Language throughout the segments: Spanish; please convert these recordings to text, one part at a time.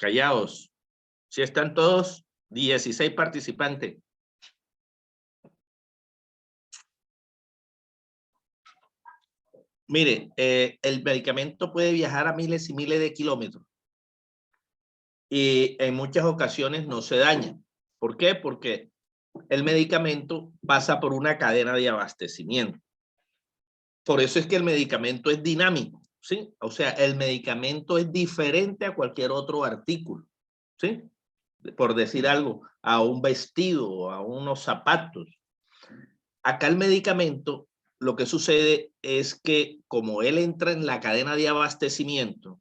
Callaos. Si están todos, 16 participantes. Mire, el medicamento puede viajar a miles y miles de kilómetros y en muchas ocasiones no se daña. ¿Por qué? Porque el medicamento pasa por una cadena de abastecimiento. Por eso es que el medicamento es dinámico, ¿sí? O sea, el medicamento es diferente a cualquier otro artículo, ¿sí? Por decir algo, a un vestido, a unos zapatos. Acá el medicamento, lo que sucede es que como él entra en la cadena de abastecimiento,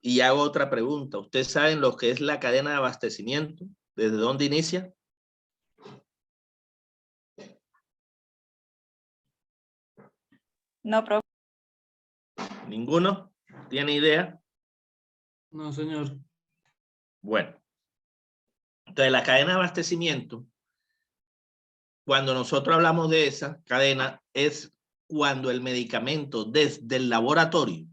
y hago otra pregunta, ¿ustedes saben lo que es la cadena de abastecimiento? ¿Desde dónde inicia? No, profe. ¿Ninguno? ¿Tiene idea? No, señor. Bueno, entonces la cadena de abastecimiento, cuando nosotros hablamos de esa cadena, es cuando el medicamento desde el laboratorio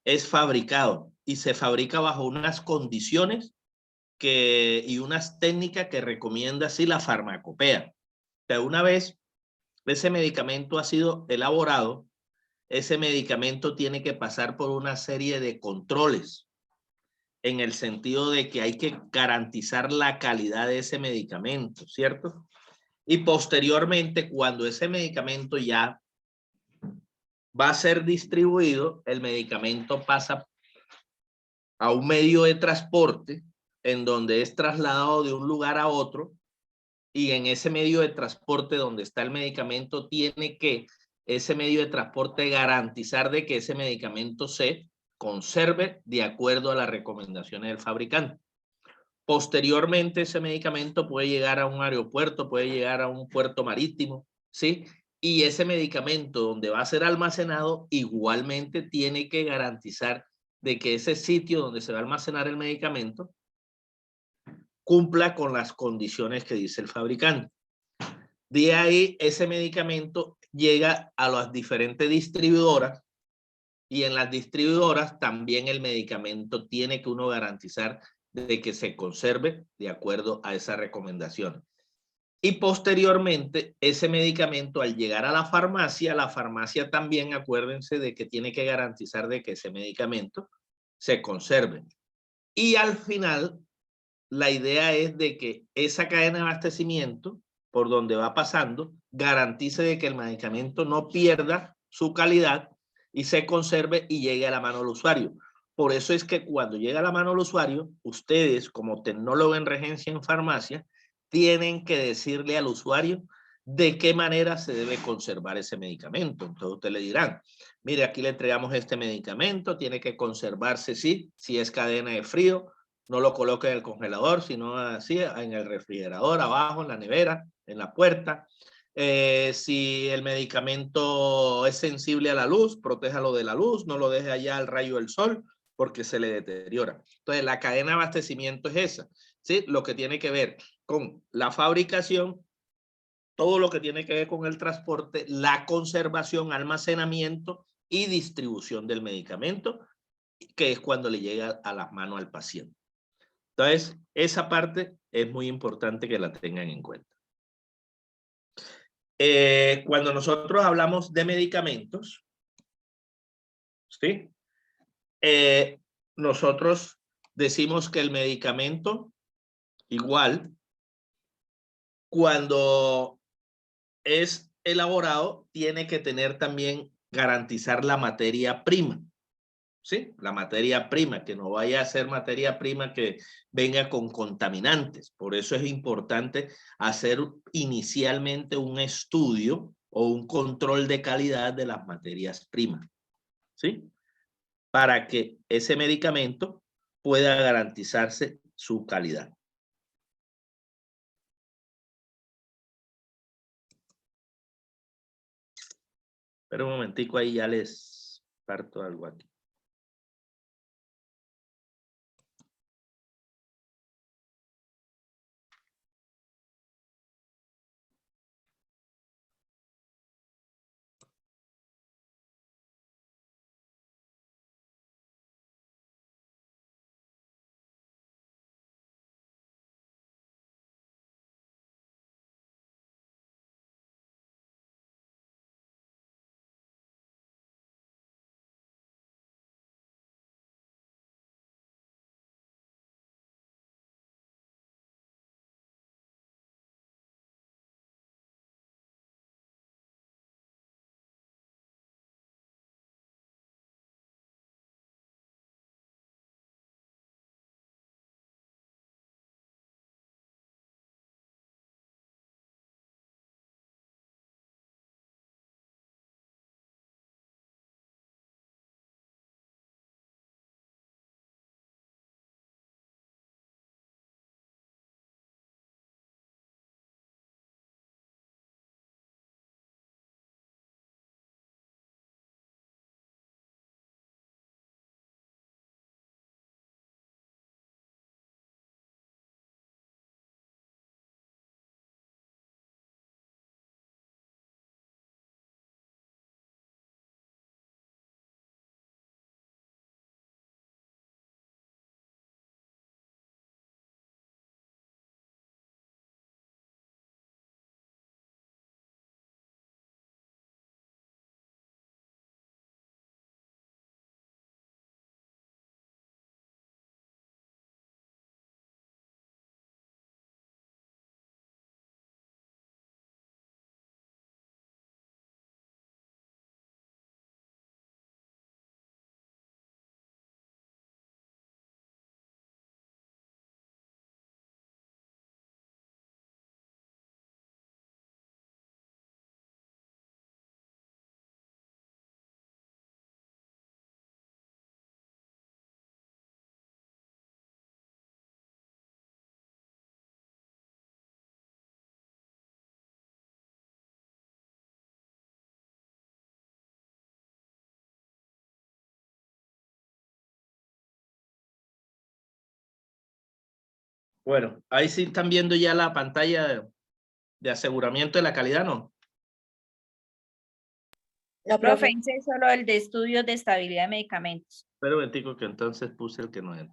es fabricado y se fabrica bajo unas condiciones y unas técnicas que recomienda así la farmacopea. O sea, una vez ese medicamento ha sido elaborado, ese medicamento tiene que pasar por una serie de controles en el sentido de que hay que garantizar la calidad de ese medicamento, ¿cierto? Y posteriormente, cuando ese medicamento ya va a ser distribuido, el medicamento pasa a un medio de transporte en donde es trasladado de un lugar a otro, y en ese medio de transporte donde está el medicamento tiene que ese medio de transporte garantizar de que ese medicamento se conserve de acuerdo a las recomendaciones del fabricante. Posteriormente ese medicamento puede llegar a un aeropuerto, puede llegar a un puerto marítimo, ¿sí? Y ese medicamento donde va a ser almacenado igualmente tiene que garantizar de que ese sitio donde se va a almacenar el medicamento cumpla con las condiciones que dice el fabricante. De ahí ese medicamento llega a las diferentes distribuidoras y en las distribuidoras también el medicamento tiene que uno garantizar de que se conserve de acuerdo a esa recomendación. Y posteriormente ese medicamento al llegar a la farmacia también acuérdense de que tiene que garantizar de que ese medicamento se conserve. Y al final la idea es de que esa cadena de abastecimiento por donde va pasando garantice de que el medicamento no pierda su calidad y se conserve y llegue a la mano del usuario. Por eso es que cuando llega a la mano del usuario, ustedes como tecnólogo en regencia en farmacia, tienen que decirle al usuario de qué manera se debe conservar ese medicamento. Entonces ustedes le dirán, mire, aquí le entregamos este medicamento, tiene que conservarse, sí, si es cadena de frío, no lo coloque en el congelador, sino así en el refrigerador, abajo, en la nevera, en la puerta. Si el medicamento es sensible a la luz, protéjalo de la luz, no lo deje allá al rayo del sol porque se le deteriora. Entonces, la cadena de abastecimiento es esa, ¿sí? Lo que tiene que ver con la fabricación, todo lo que tiene que ver con el transporte, la conservación, almacenamiento y distribución del medicamento, que es cuando le llega a las manos al paciente. Entonces, esa parte es muy importante que la tengan en cuenta. Cuando nosotros hablamos de medicamentos, ¿sí? Nosotros decimos que el medicamento, igual, cuando es elaborado, tiene que tener también garantizar la materia prima. ¿Sí? La materia prima, que no vaya a ser materia prima que venga con contaminantes. Por eso es importante hacer inicialmente un estudio o un control de calidad de las materias primas, ¿sí? Para que ese medicamento pueda garantizarse su calidad. Pero un momentico ahí ya les parto algo aquí. Bueno, ahí sí están viendo ya la pantalla de aseguramiento de la calidad, ¿no? No, Profe, profe. hice solo el de estudios de estabilidad de medicamentos. Espera un momentico que entonces puse el que no era.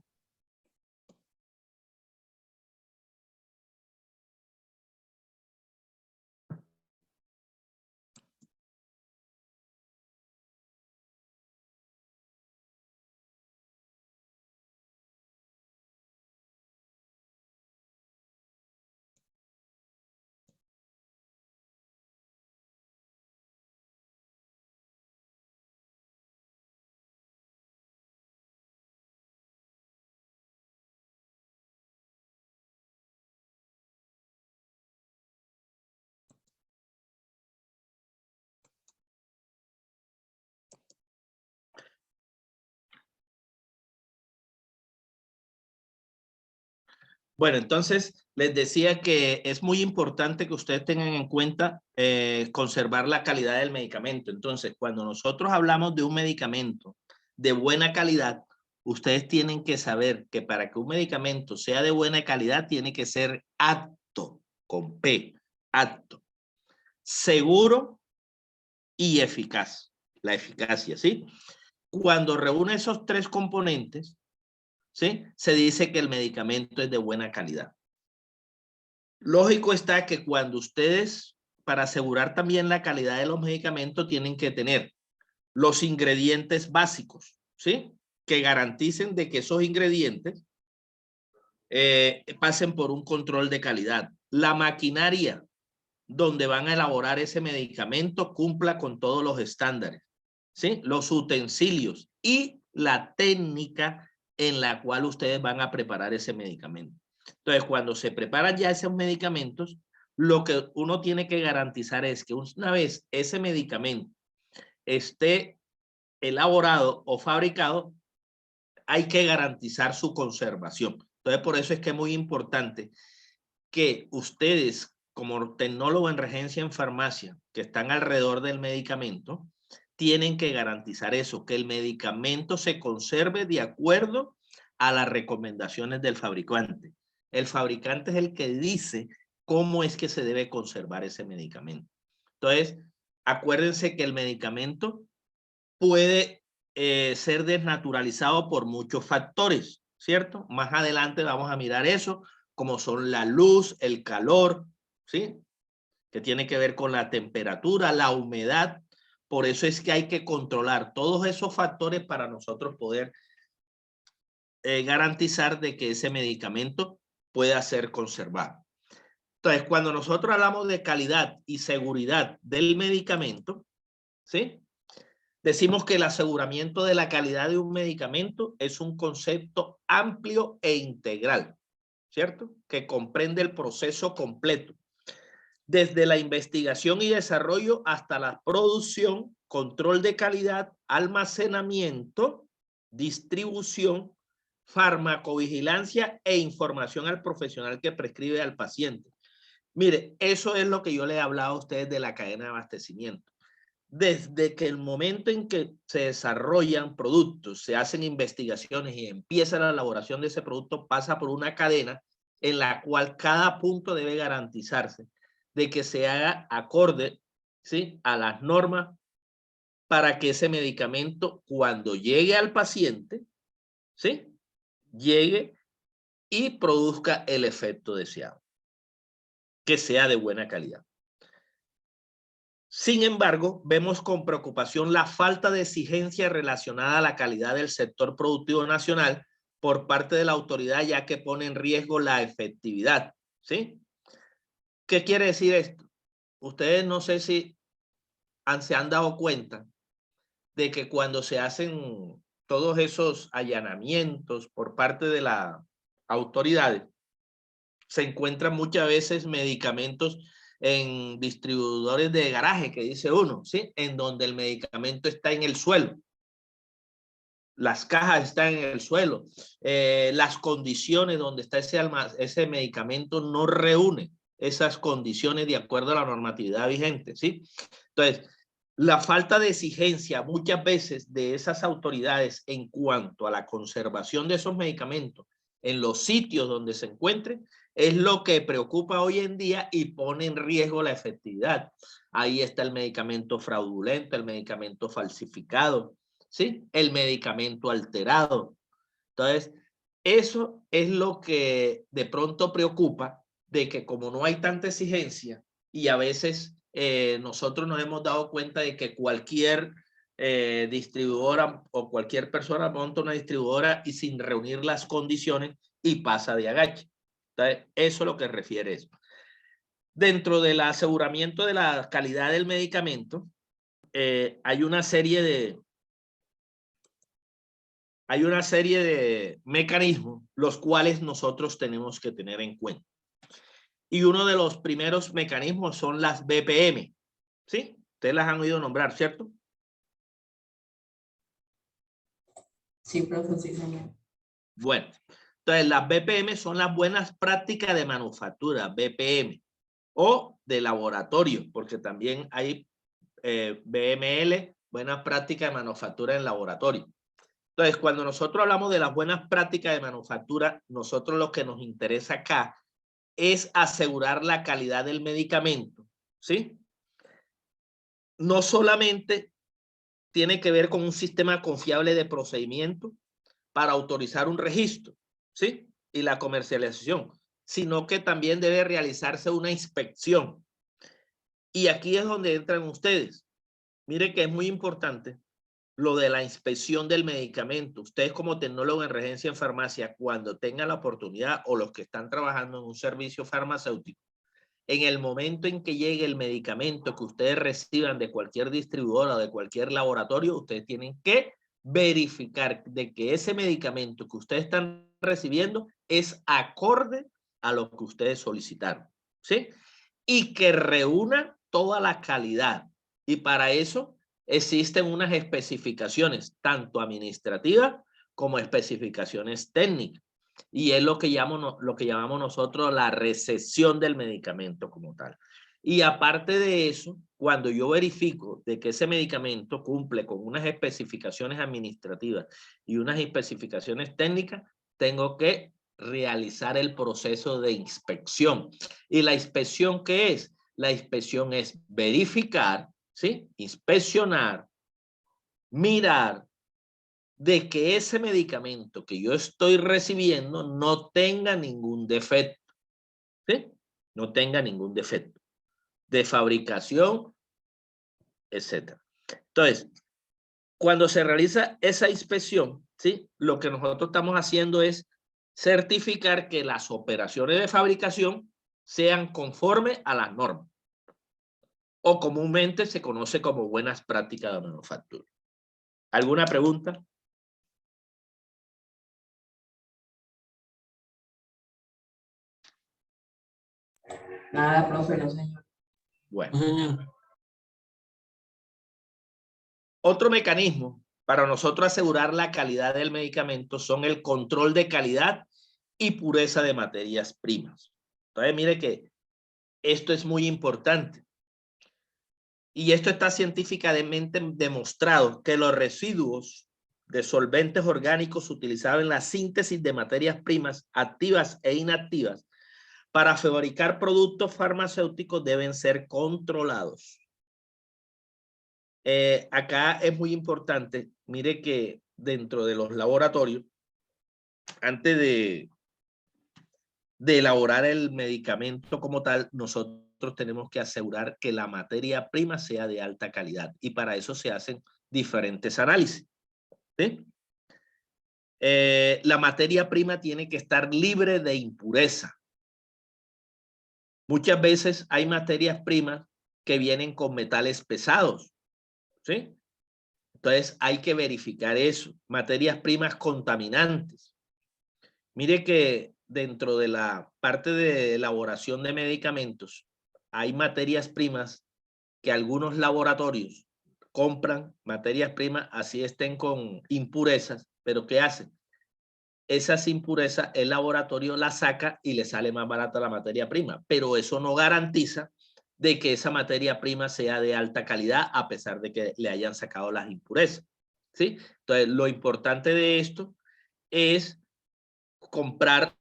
Bueno, entonces les decía que es muy importante que ustedes tengan en cuenta conservar la calidad del medicamento. Entonces, cuando nosotros hablamos de un medicamento de buena calidad, ustedes tienen que saber que para que un medicamento sea de buena calidad, tiene que ser apto, con P, apto, seguro y eficaz. La eficacia, ¿sí? Cuando reúne esos tres componentes, ¿sí? Se dice que el medicamento es de buena calidad. Lógico está que cuando ustedes, para asegurar también la calidad de los medicamentos, tienen que tener los ingredientes básicos, ¿sí? Que garanticen de que esos ingredientes pasen por un control de calidad. La maquinaria donde van a elaborar ese medicamento cumpla con todos los estándares, ¿sí? Los utensilios y la técnica en la cual ustedes van a preparar ese medicamento. Entonces, cuando se preparan ya esos medicamentos, lo que uno tiene que garantizar es que una vez ese medicamento esté elaborado o fabricado, hay que garantizar su conservación. Entonces, por eso es que es muy importante que ustedes, como tecnólogo en regencia en farmacia, que están alrededor del medicamento, tienen que garantizar eso, que el medicamento se conserve de acuerdo a las recomendaciones del fabricante. El fabricante es el que dice cómo es que se debe conservar ese medicamento. Entonces, acuérdense que el medicamento puede ser desnaturalizado por muchos factores, ¿cierto? Más adelante vamos a mirar eso, como son la luz, el calor, ¿sí? Que tiene que ver con la temperatura, la humedad. Por eso es que hay que controlar todos esos factores para nosotros poder garantizar de que ese medicamento pueda ser conservado. Entonces, cuando nosotros hablamos de calidad y seguridad del medicamento, ¿sí? Decimos que el aseguramiento de la calidad de un medicamento es un concepto amplio e integral, ¿cierto? Que comprende el proceso completo, desde la investigación y desarrollo hasta la producción, control de calidad, almacenamiento, distribución, farmacovigilancia e información al profesional que prescribe al paciente. Mire, eso es lo que yo le he hablado a ustedes de la cadena de abastecimiento. Desde que el momento en que se desarrollan productos, se hacen investigaciones y empieza la elaboración de ese producto, pasa por una cadena en la cual cada punto debe garantizarse de que se haga acorde, ¿sí?, a las normas para que ese medicamento, cuando llegue al paciente, ¿sí?, llegue y produzca el efecto deseado, que sea de buena calidad. Sin embargo, vemos con preocupación la falta de exigencia relacionada a la calidad del sector productivo nacional por parte de la autoridad, ya que pone en riesgo la efectividad, ¿sí? ¿Qué quiere decir esto? Ustedes no sé si se han dado cuenta de que cuando se hacen todos esos allanamientos por parte de las autoridades, se encuentran muchas veces medicamentos en distribuidores de garaje, que dice uno, ¿sí? En donde el medicamento está en el suelo. Las cajas están en el suelo. Las condiciones donde está ese medicamento no reúne esas condiciones de acuerdo a la normatividad vigente, ¿sí? Entonces, la falta de exigencia muchas veces de esas autoridades en cuanto a la conservación de esos medicamentos en los sitios donde se encuentre, es lo que preocupa hoy en día y pone en riesgo la efectividad. Ahí está el medicamento fraudulento, el medicamento falsificado, ¿sí? El medicamento alterado. Entonces, eso es lo que de pronto preocupa, de que como no hay tanta exigencia y a veces nosotros nos hemos dado cuenta de que cualquier distribuidora o cualquier persona monta una distribuidora y sin reunir las condiciones y pasa de agache. Entonces, eso es lo que refiere eso. Dentro del aseguramiento de la calidad del medicamento, hay una serie de mecanismos los cuales nosotros tenemos que tener en cuenta. Y uno de los primeros mecanismos son las BPM, ¿sí? Ustedes las han oído nombrar, ¿cierto? Sí, profe, sí, señor. Bueno, entonces las BPM son las buenas prácticas de manufactura, BPM, o de laboratorio, porque también hay BML, buenas prácticas de manufactura en laboratorio. Entonces, cuando nosotros hablamos de las buenas prácticas de manufactura, nosotros lo que nos interesa acá es asegurar la calidad del medicamento, ¿sí? No solamente tiene que ver con un sistema confiable de procedimiento para autorizar un registro, ¿sí? Y la comercialización, sino que también debe realizarse una inspección. Y aquí es donde entran ustedes. Mire que es muy importante lo de la inspección del medicamento. Ustedes como tecnólogo en regencia en farmacia, cuando tengan la oportunidad o los que están trabajando en un servicio farmacéutico, en el momento en que llegue el medicamento que ustedes reciban de cualquier distribuidora o de cualquier laboratorio, ustedes tienen que verificar de que ese medicamento que ustedes están recibiendo es acorde a lo que ustedes solicitaron, ¿sí? Y que reúna toda la calidad. Y para eso existen unas especificaciones, tanto administrativas como especificaciones técnicas. Y es lo que llamamos nosotros la recesión del medicamento como tal. Y aparte de eso, cuando yo verifico de que ese medicamento cumple con unas especificaciones administrativas y unas especificaciones técnicas, tengo que realizar el proceso de inspección. ¿Y la inspección qué es? La inspección es verificar, ¿sí? Inspeccionar, mirar de que ese medicamento que yo estoy recibiendo no tenga ningún defecto, ¿sí? No tenga ningún defecto de fabricación, etcétera. Entonces, cuando se realiza esa inspección, ¿sí? Lo que nosotros estamos haciendo es certificar que las operaciones de fabricación sean conforme a las normas, o comúnmente se conoce como buenas prácticas de manufactura. ¿Alguna pregunta? Nada, profe, no, señor. Bueno. No, señor. Otro mecanismo para nosotros asegurar la calidad del medicamento son el control de calidad y pureza de materias primas. Entonces, mire que esto es muy importante. Y esto está científicamente demostrado que los residuos de solventes orgánicos utilizados en la síntesis de materias primas activas e inactivas para fabricar productos farmacéuticos deben ser controlados. Acá es muy importante, mire que dentro de los laboratorios, antes de elaborar el medicamento como tal, nosotros tenemos que asegurar que la materia prima sea de alta calidad y para eso se hacen diferentes análisis, ¿sí? La materia prima tiene que estar libre de impureza. Muchas veces hay materias primas que vienen con metales pesados, ¿sí? Entonces hay que verificar eso. Materias primas contaminantes. Mire que dentro de la parte de elaboración de medicamentos hay materias primas que algunos laboratorios compran materias primas así estén con impurezas, pero ¿qué hacen? Esas impurezas el laboratorio las saca y le sale más barata la materia prima, pero eso no garantiza de que esa materia prima sea de alta calidad a pesar de que le hayan sacado las impurezas, ¿sí? Entonces, lo importante de esto es comprar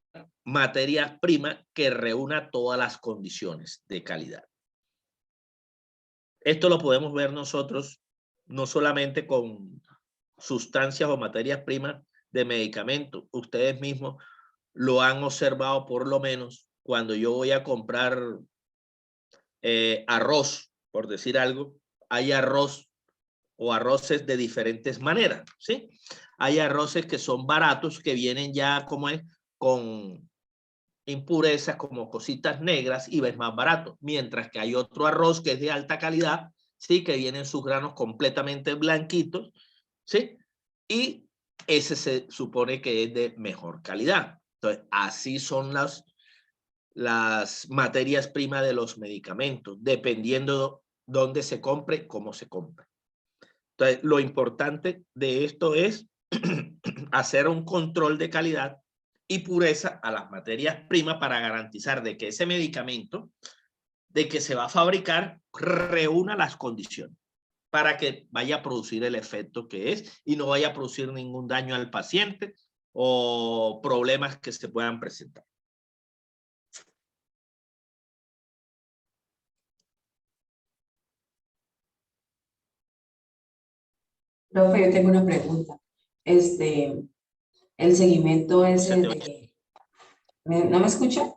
materias primas que reúna todas las condiciones de calidad. Esto lo podemos ver nosotros no solamente con sustancias o materias primas de medicamentos. Ustedes mismos lo han observado por lo menos cuando yo voy a comprar arroz, por decir algo. Hay arroz o arroces de diferentes maneras, ¿sí? Hay arroces que son baratos, que vienen ya como es, con impurezas como cositas negras y es más barato, mientras que hay otro arroz que es de alta calidad, sí, que vienen sus granos completamente blanquitos, sí, y ese se supone que es de mejor calidad. Entonces, así son las materias primas de los medicamentos, dependiendo dónde se compre, cómo se compre. Entonces, lo importante de esto es hacer un control de calidad y pureza a las materias primas para garantizar de que ese medicamento, de que se va a fabricar, reúna las condiciones para que vaya a producir el efecto que es y no vaya a producir ningún daño al paciente o problemas que se puedan presentar. Profe, yo tengo una pregunta. El seguimiento es Se te el de... ¿No me escucha?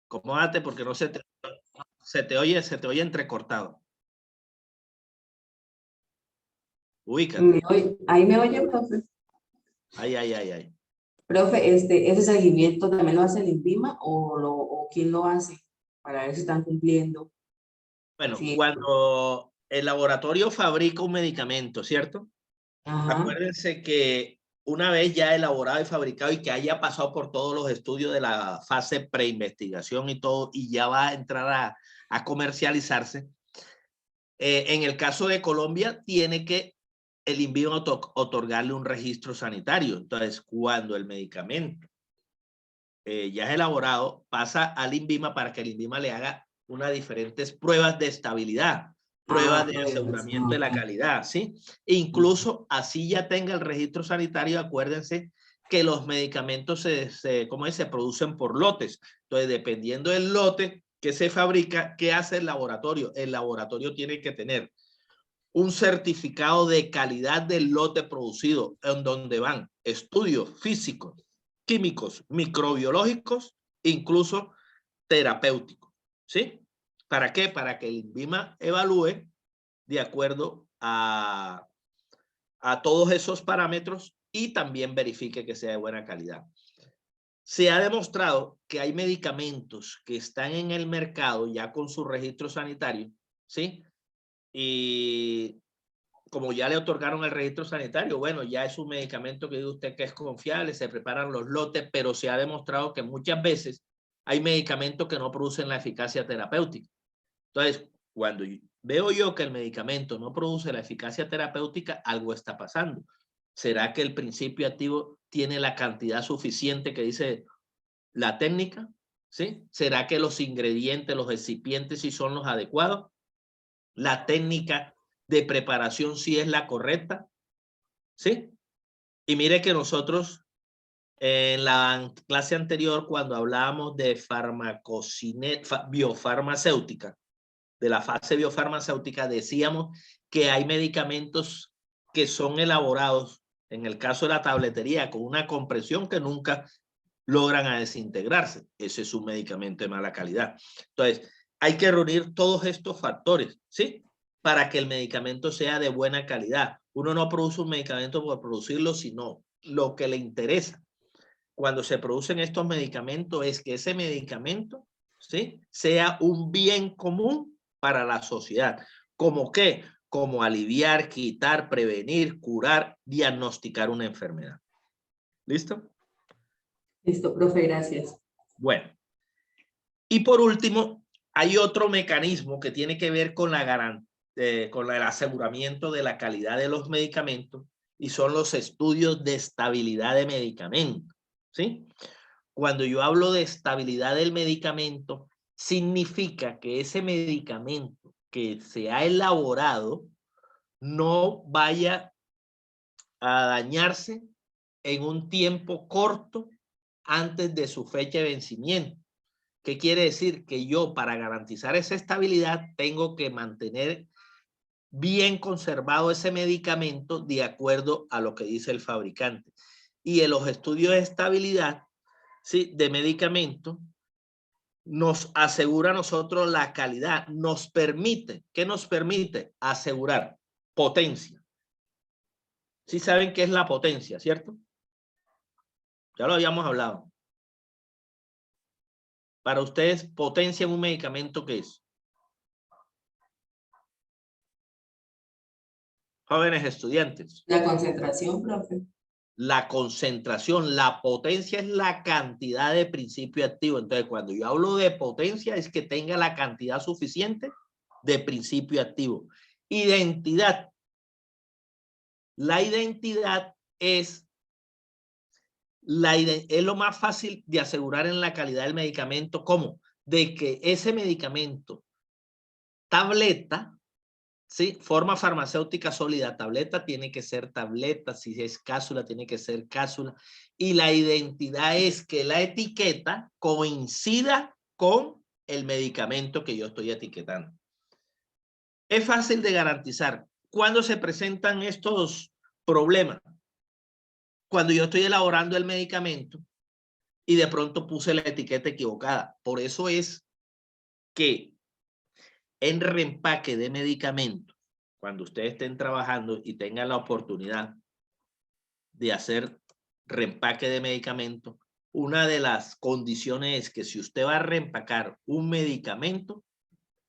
Acomódate porque no se te oye entrecortado. Ubícate. Ahí me oye, profe. Ay. Profe, ¿ese seguimiento también lo hace el INVIMA o quién lo hace para ver si están cumpliendo? Bueno, Sí. cuando el laboratorio fabrica un medicamento, ¿cierto? Ajá. Acuérdense que una vez ya elaborado y fabricado y que haya pasado por todos los estudios de la fase preinvestigación y todo, y ya va a entrar a comercializarse, en el caso de Colombia tiene que el INVIMA otorgarle un registro sanitario. Entonces, cuando el medicamento ya es elaborado, pasa al INVIMA para que el INVIMA le haga unas diferentes pruebas de estabilidad, pruebas de aseguramiento de la calidad, ¿sí? Incluso así ya tenga el registro sanitario, acuérdense que los medicamentos se producen por lotes. Entonces, dependiendo del lote que se fabrica, ¿qué hace el laboratorio? El laboratorio tiene que tener un certificado de calidad del lote producido, en donde van estudios físicos, químicos, microbiológicos, incluso terapéuticos, ¿sí? ¿Para qué? Para que el INVIMA evalúe de acuerdo a todos esos parámetros y también verifique que sea de buena calidad. Se ha demostrado que hay medicamentos que están en el mercado ya con su registro sanitario, ¿sí? Y como ya le otorgaron el registro sanitario, bueno, ya es un medicamento que dice usted que es confiable, se preparan los lotes, pero se ha demostrado que muchas veces hay medicamentos que no producen la eficacia terapéutica. Entonces, cuando veo yo que el medicamento no produce la eficacia terapéutica, algo está pasando. ¿Será que el principio activo tiene la cantidad suficiente que dice la técnica? ¿Sí? ¿Será que los ingredientes, los excipientes sí son los adecuados? ¿La técnica de preparación sí es la correcta? ¿Sí? Y mire que nosotros en la clase anterior, cuando hablábamos de biofarmacéutica, de la fase biofarmacéutica, decíamos que hay medicamentos que son elaborados, en el caso de la tabletería, con una compresión que nunca logran a desintegrarse. Ese es un medicamento de mala calidad. Entonces, hay que reunir todos estos factores, ¿sí? Para que el medicamento sea de buena calidad. Uno no produce un medicamento por producirlo, sino lo que le interesa. Cuando se producen estos medicamentos es que ese medicamento, ¿sí?, sea un bien común para la sociedad. ¿Cómo qué? Como aliviar, quitar, prevenir, curar, diagnosticar una enfermedad. ¿Listo? Listo, profe, gracias. Bueno. Y por último, hay otro mecanismo que tiene que ver con con el aseguramiento de la calidad de los medicamentos y son los estudios de estabilidad de medicamentos, ¿sí? Cuando yo hablo de estabilidad del medicamento, significa que ese medicamento que se ha elaborado no vaya a dañarse en un tiempo corto antes de su fecha de vencimiento. ¿Qué quiere decir? Que yo, para garantizar esa estabilidad, tengo que mantener bien conservado ese medicamento de acuerdo a lo que dice el fabricante. Y en los estudios de estabilidad, ¿sí?, de medicamento nos asegura a nosotros la calidad, nos permite, ¿qué nos permite? Asegurar potencia. Sí saben qué es la potencia, ¿cierto? Ya lo habíamos hablado. Para ustedes, potencia en un medicamento, ¿qué es? Jóvenes estudiantes. La concentración, profe. La concentración, la potencia es la cantidad de principio activo. Entonces, cuando yo hablo de potencia, es que tenga la cantidad suficiente de principio activo. Identidad. La identidad es lo más fácil de asegurar en la calidad del medicamento. ¿Cómo? De que ese medicamento, tableta, ¿sí?, forma farmacéutica sólida, tableta tiene que ser tableta, si es cápsula tiene que ser cápsula, y la identidad es que la etiqueta coincida con el medicamento que yo estoy etiquetando. Es fácil de garantizar. ¿Cuándo se presentan estos problemas? Cuando yo estoy elaborando el medicamento y de pronto puse la etiqueta equivocada. Por eso es que en reempaque de medicamentos, cuando ustedes estén trabajando y tengan la oportunidad de hacer reempaque de medicamentos, una de las condiciones es que si usted va a reempacar un medicamento,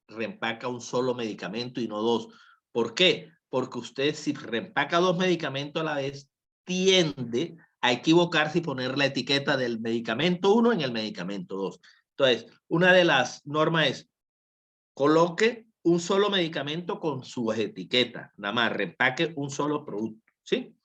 reempaca un solo medicamento y no dos. ¿Por qué? Porque usted, si reempaca dos medicamentos a la vez, tiende a equivocarse y poner la etiqueta del medicamento 1 en el medicamento 2. Entonces, una de las normas es: coloque un solo medicamento con su etiqueta, nada más, reempaque un solo producto, ¿sí?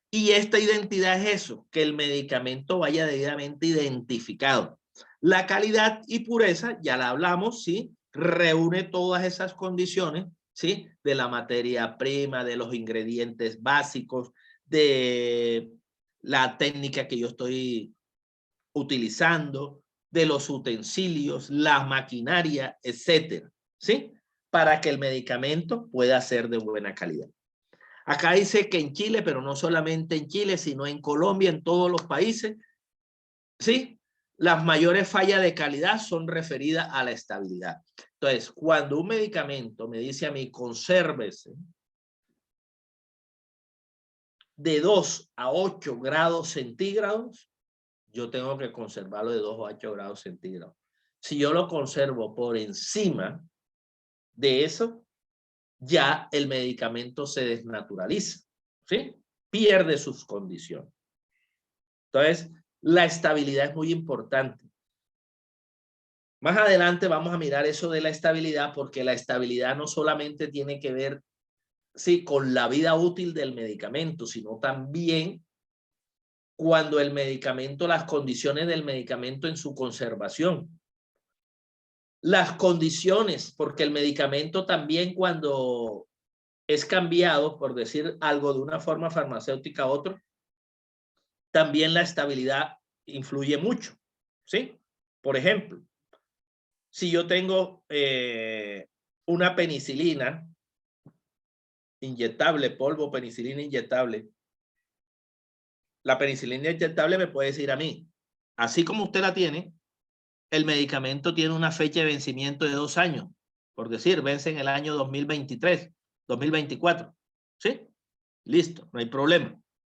Y esta identidad es eso, que el medicamento vaya debidamente identificado. La calidad y pureza, ya la hablamos, ¿sí? Reúne todas esas condiciones, ¿sí? De la materia prima, de los ingredientes básicos, de la técnica que yo estoy utilizando, de los utensilios, la maquinaria, etcétera, ¿sí? Para que el medicamento pueda ser de buena calidad. Acá dice que en Chile, pero no solamente en Chile, sino en Colombia, en todos los países, ¿sí? Las mayores fallas de calidad son referidas a la estabilidad. Entonces, cuando un medicamento me dice a mí, consérvese de 2 a 8 grados centígrados, yo tengo que conservarlo de 2 a 8 grados centígrados. Si yo lo conservo por encima de eso, ya el medicamento se desnaturaliza, ¿sí? Pierde sus condiciones. Entonces, la estabilidad es muy importante. Más adelante vamos a mirar eso de la estabilidad, porque la estabilidad no solamente tiene que ver, sí, con la vida útil del medicamento, sino también cuando el medicamento, las condiciones del medicamento en su conservación. Las condiciones, porque el medicamento también, cuando es cambiado, por decir algo, de una forma farmacéutica a otra, también la estabilidad influye mucho, ¿sí? Por ejemplo, si yo tengo una penicilina inyectable, polvo penicilina inyectable, la penicilina inyectable me puede decir a mí, así como usted la tiene, el medicamento tiene una fecha de vencimiento de 2 años, por decir, vence en el año 2023, 2024, ¿sí? Listo, no hay problema.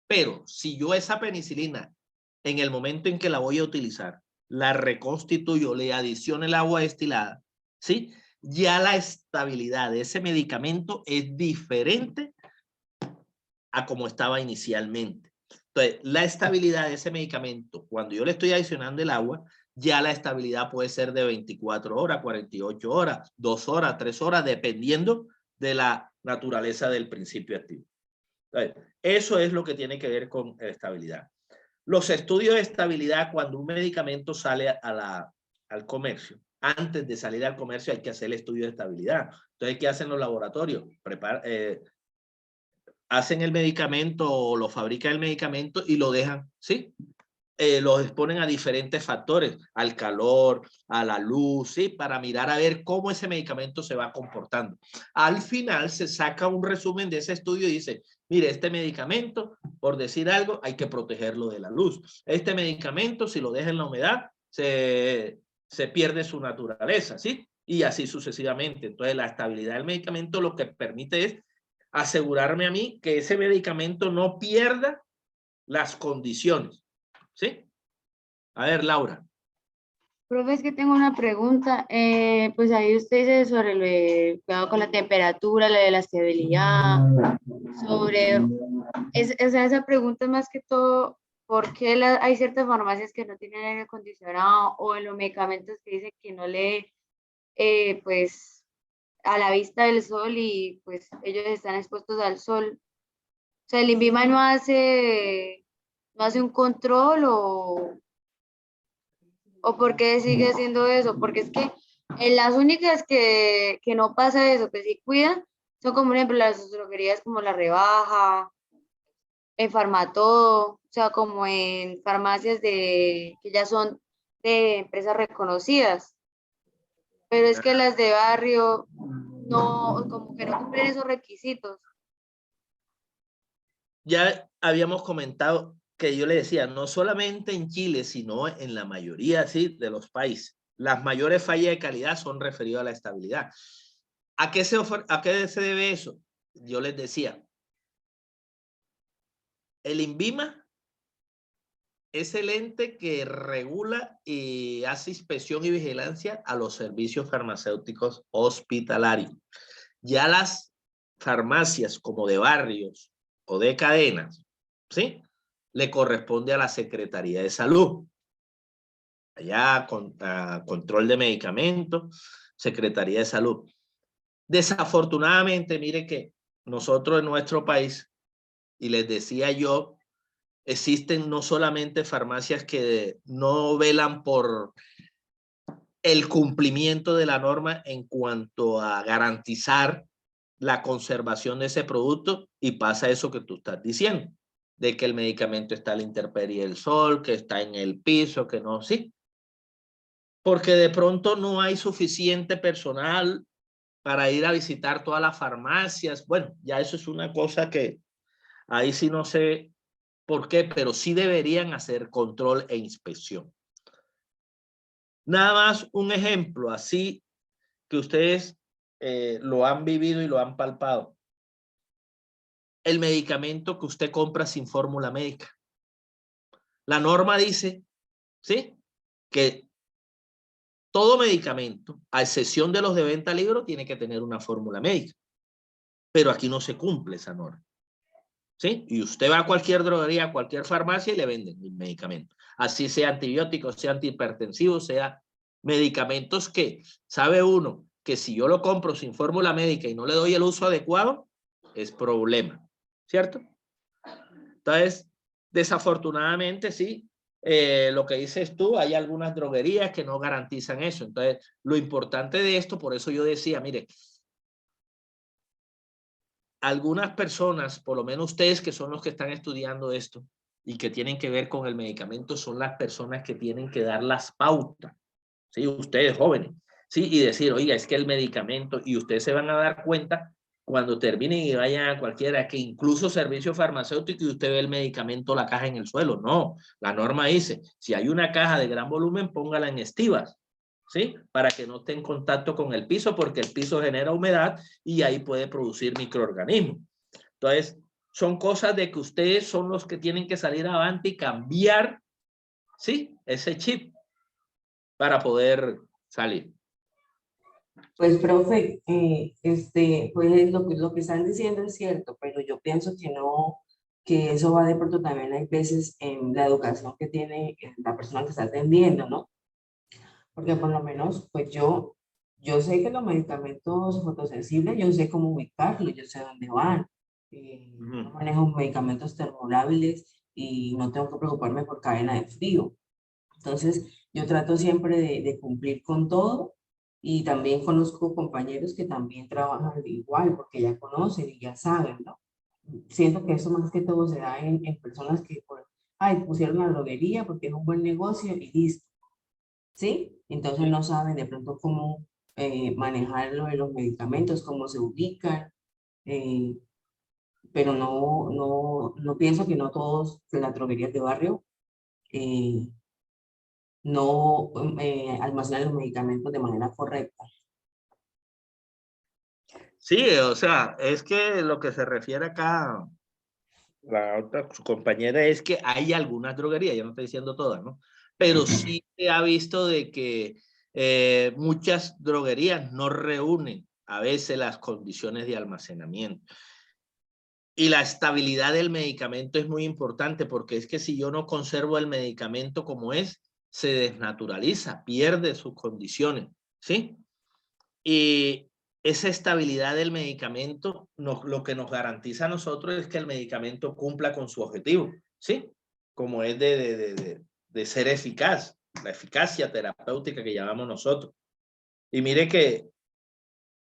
Pero si yo esa penicilina, en el momento en que la voy a utilizar, la reconstituyo, le adiciono el agua destilada, ¿sí? Ya la estabilidad de ese medicamento es diferente a como estaba inicialmente. Entonces, la estabilidad de ese medicamento, cuando yo le estoy adicionando el agua, ya la estabilidad puede ser de 24 horas, 48 horas, 2 horas, 3 horas, dependiendo de la naturaleza del principio activo. Entonces, eso es lo que tiene que ver con estabilidad. Los estudios de estabilidad, cuando un medicamento sale al comercio, antes de salir al comercio hay que hacer el estudio de estabilidad. Entonces, ¿qué hacen los laboratorios? hacen el medicamento o lo fabrican el medicamento y lo dejan, ¿sí? Los exponen a diferentes factores, al calor, a la luz, ¿sí? Para mirar a ver cómo ese medicamento se va comportando. Al final se saca un resumen de ese estudio y dice, mire, este medicamento, por decir algo, hay que protegerlo de la luz. Este medicamento, si lo deja en la humedad, se pierde su naturaleza, ¿sí? Y así sucesivamente. Entonces, la estabilidad del medicamento lo que permite es asegurarme a mí que ese medicamento no pierda las condiciones, ¿sí? A ver, Laura. Profe, es que tengo una pregunta. Pues ahí usted dice sobre lo de cuidado con la temperatura, lo de la estabilidad, sobre, o sea, esa pregunta es más que todo, ¿por qué hay ciertas farmacias que no tienen aire acondicionado o en los medicamentos que dicen que no le, pues, a la vista del sol y pues ellos están expuestos al sol? O sea, ¿el INVIMA no hace un control o por qué sigue haciendo eso? Porque es que en las únicas que no pasa eso, que sí cuidan, son como por ejemplo las droguerías como La Rebaja, en Farmatodo, o sea, como en farmacias que ya son de empresas reconocidas. Pero es que las de barrio no, como que no cumplen esos requisitos. Ya habíamos comentado que yo le decía, no solamente en Chile, sino en la mayoría, ¿sí?, de los países. Las mayores fallas de calidad son referidas a la estabilidad. ¿A qué se debe eso? Yo les decía, el INVIMA es el ente que regula y hace inspección y vigilancia a los servicios farmacéuticos hospitalarios. Ya las farmacias como de barrios o de cadenas, ¿sí?, le corresponde a la Secretaría de Salud. Allá, control de medicamentos, Secretaría de Salud. Desafortunadamente, mire que nosotros en nuestro país, y les decía yo, existen no solamente farmacias que no velan por el cumplimiento de la norma en cuanto a garantizar la conservación de ese producto, y pasa eso que tú estás diciendo, de que el medicamento está a la intemperie del sol, que está en el piso, que no, sí. Porque de pronto no hay suficiente personal para ir a visitar todas las farmacias. Bueno, ya eso es una cosa que ahí sí no sé por qué, pero sí deberían hacer control e inspección. Nada más un ejemplo así que ustedes lo han vivido y lo han palpado. El medicamento que usted compra sin fórmula médica. La norma dice, ¿sí?, que todo medicamento, a excepción de los de venta libre, tiene que tener una fórmula médica. Pero aquí no se cumple esa norma, ¿sí? Y usted va a cualquier droguería, a cualquier farmacia y le venden el medicamento. Así sea antibióticos, sea antihipertensivos, sea medicamentos que sabe uno que si yo lo compro sin fórmula médica y no le doy el uso adecuado, es problema, ¿cierto? Entonces, desafortunadamente, sí, lo que dices tú, hay algunas droguerías que no garantizan eso. Entonces, lo importante de esto, por eso yo decía, mire, algunas personas, por lo menos ustedes que son los que están estudiando esto y que tienen que ver con el medicamento, son las personas que tienen que dar las pautas, ¿sí? Ustedes jóvenes, ¿sí? Y decir, oiga, es que el medicamento, y ustedes se van a dar cuenta cuando terminen y vayan a cualquiera, que incluso servicio farmacéutico y usted ve el medicamento, la caja en el suelo. No, la norma dice, si hay una caja de gran volumen, póngala en estivas, ¿sí?, para que no esté en contacto con el piso, porque el piso genera humedad y ahí puede producir microorganismos. Entonces, son cosas de que ustedes son los que tienen que salir adelante y cambiar, ¿sí?, ese chip para poder salir. Pues, profe, pues lo que están diciendo es cierto, pero yo pienso que no, que eso va de pronto también hay veces en la educación que tiene la persona que está atendiendo, ¿no? Porque por lo menos, pues yo sé que los medicamentos fotosensibles, yo sé cómo ubicarlos, yo sé dónde van. Yo manejo medicamentos termolábiles y no tengo que preocuparme por cadena de frío. Entonces, yo trato siempre de cumplir con todo, y también conozco compañeros que también trabajan igual porque ya conocen y ya saben, ¿no? siento que eso más que todo se da en personas que, ay, pusieron la droguería porque es un buen negocio y listo, ¿sí? Entonces no saben de pronto cómo manejar lo de los medicamentos, cómo se ubican, eh, pero no pienso que no todos de las droguerías de barrio eh, no almacenan los medicamentos de manera correcta. Sí, o sea, es que lo que se refiere acá, la otra su compañera, es que hay algunas droguerías, yo no estoy diciendo todas, ¿no? Pero sí se ha visto de que muchas droguerías no reúnen a veces las condiciones de almacenamiento. Y la estabilidad del medicamento es muy importante porque es que si yo no conservo el medicamento como es, se desnaturaliza, pierde sus condiciones, ¿sí? Y esa estabilidad del medicamento, lo que nos garantiza a nosotros es que el medicamento cumpla con su objetivo, ¿sí? Como es de ser eficaz, la eficacia terapéutica que llamamos nosotros. Y mire que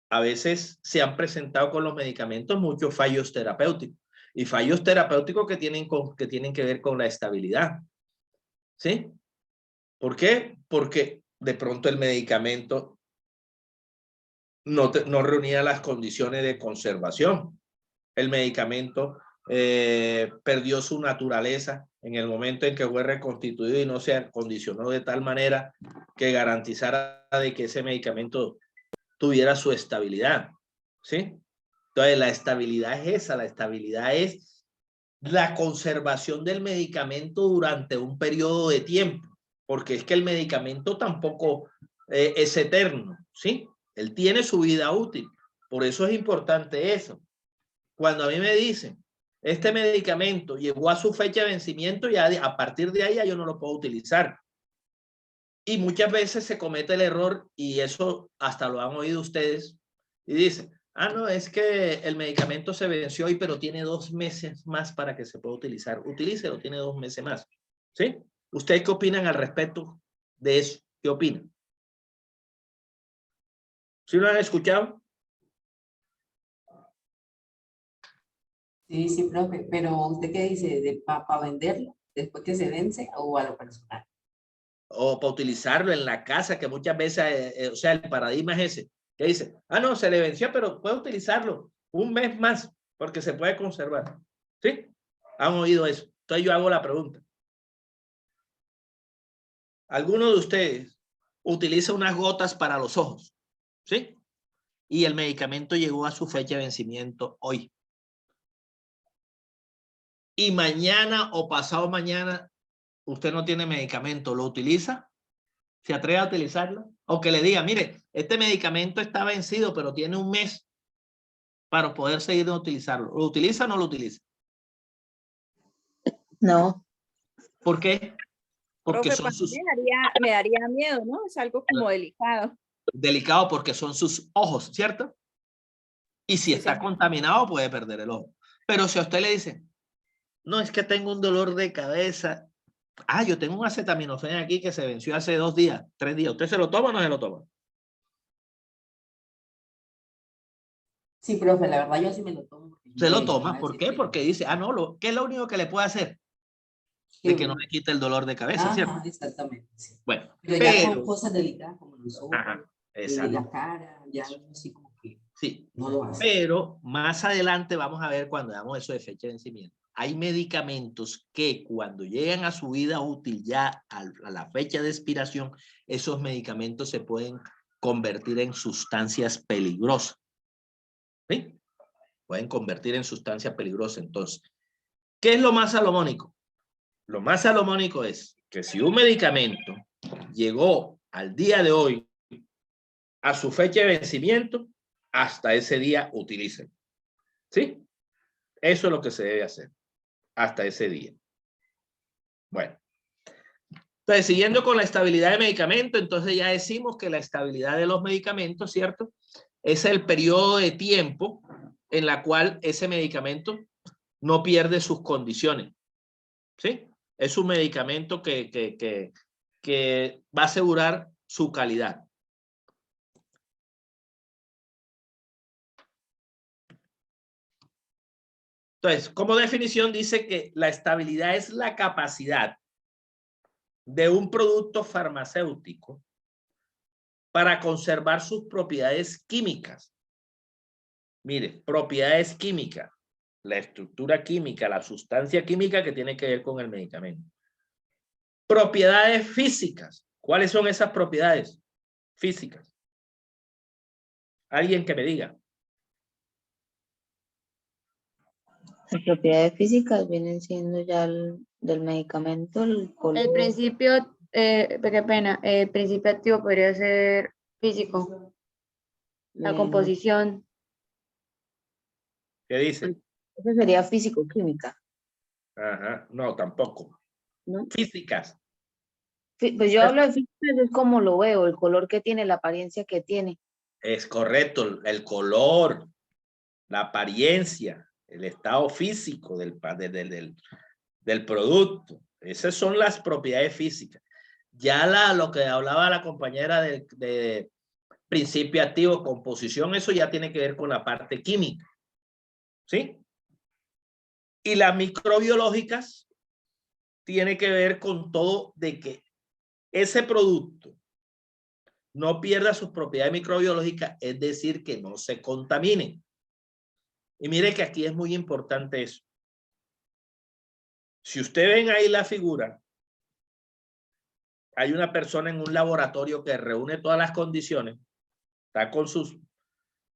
a veces se han presentado con los medicamentos muchos fallos terapéuticos y fallos terapéuticos que tienen que ver con la estabilidad, ¿sí? ¿Por qué? Porque de pronto el medicamento no reunía las condiciones de conservación. El medicamento perdió su naturaleza en el momento en que fue reconstituido y no se acondicionó de tal manera que garantizara de que ese medicamento tuviera su estabilidad, ¿sí? Entonces, la estabilidad es esa, la estabilidad es la conservación del medicamento durante un periodo de tiempo, porque es que el medicamento tampoco es eterno, ¿sí? Él tiene su vida útil, por eso es importante eso. Cuando a mí me dicen, este medicamento llegó a su fecha de vencimiento, ya a partir de ahí ya yo no lo puedo utilizar. Y muchas veces se comete el error, y eso hasta lo han oído ustedes, y dicen, ah, no, es que el medicamento se venció hoy, pero tiene 2 meses más para que se pueda utilizar. Utilícelo, tiene 2 meses más. ¿Sí? ¿Ustedes qué opinan al respecto de eso? ¿Qué opinan? ¿Sí lo han escuchado? Sí, sí, profe, pero ¿usted qué dice? ¿Para venderlo después que se vence o a lo personal? O para utilizarlo en la casa, que muchas veces, o sea, el paradigma es ese, que dice, ah, no, se le venció, pero puede utilizarlo 1 mes más, porque se puede conservar. ¿Sí? ¿Han oído eso? Entonces yo hago la pregunta. ¿Alguno de ustedes utiliza unas gotas para los ojos? ¿Sí? Y el medicamento llegó a su fecha de vencimiento hoy. Y mañana o pasado mañana usted no tiene medicamento, ¿lo utiliza? ¿Se atreve a utilizarlo? O que le diga, mire, este medicamento está vencido, pero tiene 1 mes para poder seguir utilizarlo. ¿Lo utiliza o no lo utiliza? No. ¿Por qué? Porque Profe, son para mí sus me daría miedo, ¿no? Es algo como delicado. delicados, porque son sus ojos, ¿cierto? Y si Sí, está señor. contaminado, puede perder el ojo. Pero si a usted le dice, no, es que tengo un dolor de cabeza. Ah, yo tengo un acetaminofén aquí que se venció hace 2 días, 3 días. ¿Usted se lo toma o no se lo toma? Sí, profe, la verdad yo sí me lo tomo. Porque Se lo mire, le voy toma. a ¿Por decir qué? que Porque dice, ah, no, ¿qué es lo único que le puede hacer? De que no que- le quite el dolor de cabeza, ¿cierto? ajá, exactamente, sí. Bueno, Pero ya con pero, cosas delicadas como los ojos, ajá, exacto, la cara, ya así como que sí. no lo hace. Pero más adelante vamos a ver cuando damos eso de fecha de vencimiento. Hay medicamentos que cuando llegan a su vida útil ya a la fecha de expiración, esos medicamentos se pueden convertir en sustancias peligrosas. ¿Sí? Pueden convertir en sustancias peligrosas. Entonces, ¿qué es lo más salomónico? Lo más salomónico es que si un medicamento llegó al día de hoy a su fecha de vencimiento, hasta ese día utilicen. ¿Sí? Eso es lo que se debe hacer hasta ese día. Bueno, entonces siguiendo con la estabilidad de medicamento, entonces ya decimos que la estabilidad de los medicamentos, ¿cierto? Es el periodo de tiempo en la cual ese medicamento no pierde sus condiciones. ¿Sí? Es un medicamento que va a asegurar su calidad. Entonces, como definición dice que la estabilidad es la capacidad de un producto farmacéutico para conservar sus propiedades químicas. Mire, propiedades químicas, la estructura química, la sustancia química que tiene que ver con el medicamento. Propiedades físicas. ¿Cuáles son esas propiedades físicas? Alguien que me diga. Las propiedades físicas vienen siendo ya del medicamento, el color. El principio, qué pena, el principio activo podría ser físico, la composición. ¿Qué dice? Eso sería físico-química, Ajá, no, tampoco. ¿no? Físicas. Pues yo hablo de físicas, es como lo veo, el color que tiene, la apariencia que tiene. Es correcto, el color, la apariencia, el estado físico del producto. Esas son las propiedades físicas. Ya lo que hablaba la compañera de principio activo, composición, eso ya tiene que ver con la parte química. ¿Sí? Y las microbiológicas tiene que ver con todo de que ese producto no pierda sus propiedades microbiológicas, es decir, que no se contamine. Y mire que aquí es muy importante eso. Si usted ven ahí la figura, hay una persona en un laboratorio que reúne todas las condiciones, está con sus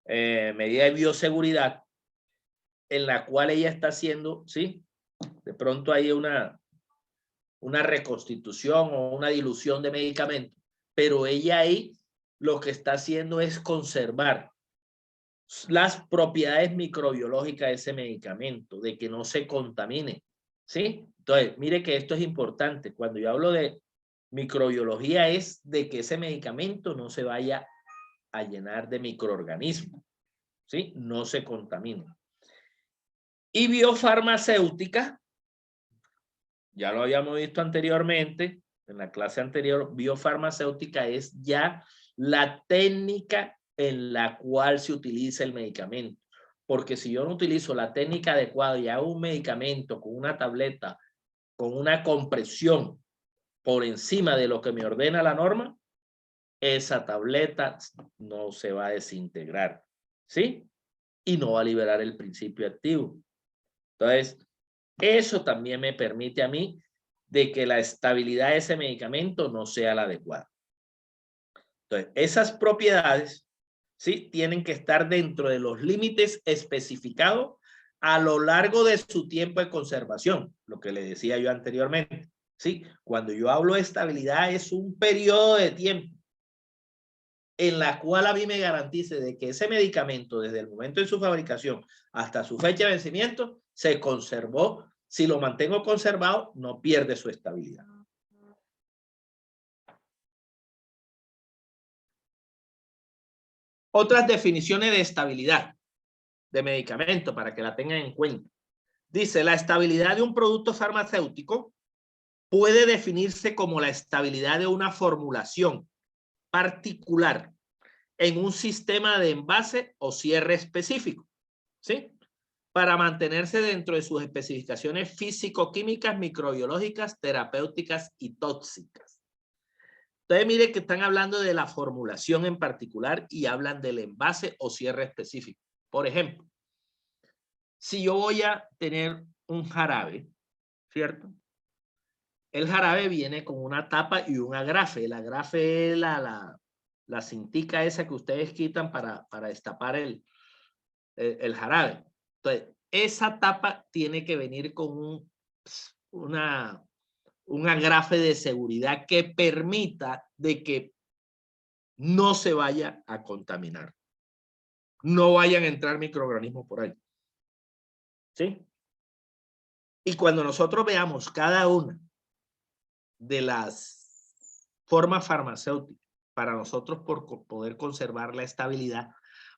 medidas de bioseguridad, en la cual ella está haciendo, ¿sí? De pronto hay una reconstitución o una dilución de medicamentos, pero ella ahí lo que está haciendo es conservar las propiedades microbiológicas de ese medicamento, de que no se contamine, ¿sí? Entonces, mire que esto es importante. Cuando yo hablo de microbiología es de que ese medicamento no se vaya a llenar de microorganismos, ¿sí? No se contamine. Y biofarmacéutica, ya lo habíamos visto anteriormente, en la clase anterior, biofarmacéutica es ya la técnica en la cual se utiliza el medicamento. Porque si yo no utilizo la técnica adecuada y hago un medicamento con una tableta, con una compresión por encima de lo que me ordena la norma, esa tableta no se va a desintegrar, ¿sí? Y no va a liberar el principio activo. Entonces, eso también me permite a mí de que la estabilidad de ese medicamento no sea la adecuada. Entonces, esas propiedades, ¿sí? Tienen que estar dentro de los límites especificados a lo largo de su tiempo de conservación, lo que le decía yo anteriormente, ¿sí? Cuando yo hablo de estabilidad es un periodo de tiempo en la cual a mí me garantice de que ese medicamento desde el momento de su fabricación hasta su fecha de vencimiento se conservó. Si lo mantengo conservado, no pierde su estabilidad. Otras definiciones de estabilidad de medicamento para que la tengan en cuenta. Dice, la estabilidad de un producto farmacéutico puede definirse como la estabilidad de una formulación particular en un sistema de envase o cierre específico, ¿sí? Para mantenerse dentro de sus especificaciones físico-químicas, microbiológicas, terapéuticas y tóxicas. Entonces, mire que están hablando de la formulación en particular y hablan del envase o cierre específico. Por ejemplo, si yo voy a tener un jarabe, ¿cierto? El jarabe viene con una tapa y un agrafe. El agrafe es la cintica esa que ustedes quitan para destapar el jarabe. Entonces, esa tapa tiene que venir con un agrafe de seguridad que permita de que no se vaya a contaminar. No vayan a entrar microorganismos por ahí. ¿Sí? Y cuando nosotros veamos cada una de las formas farmacéuticas para nosotros por poder conservar la estabilidad,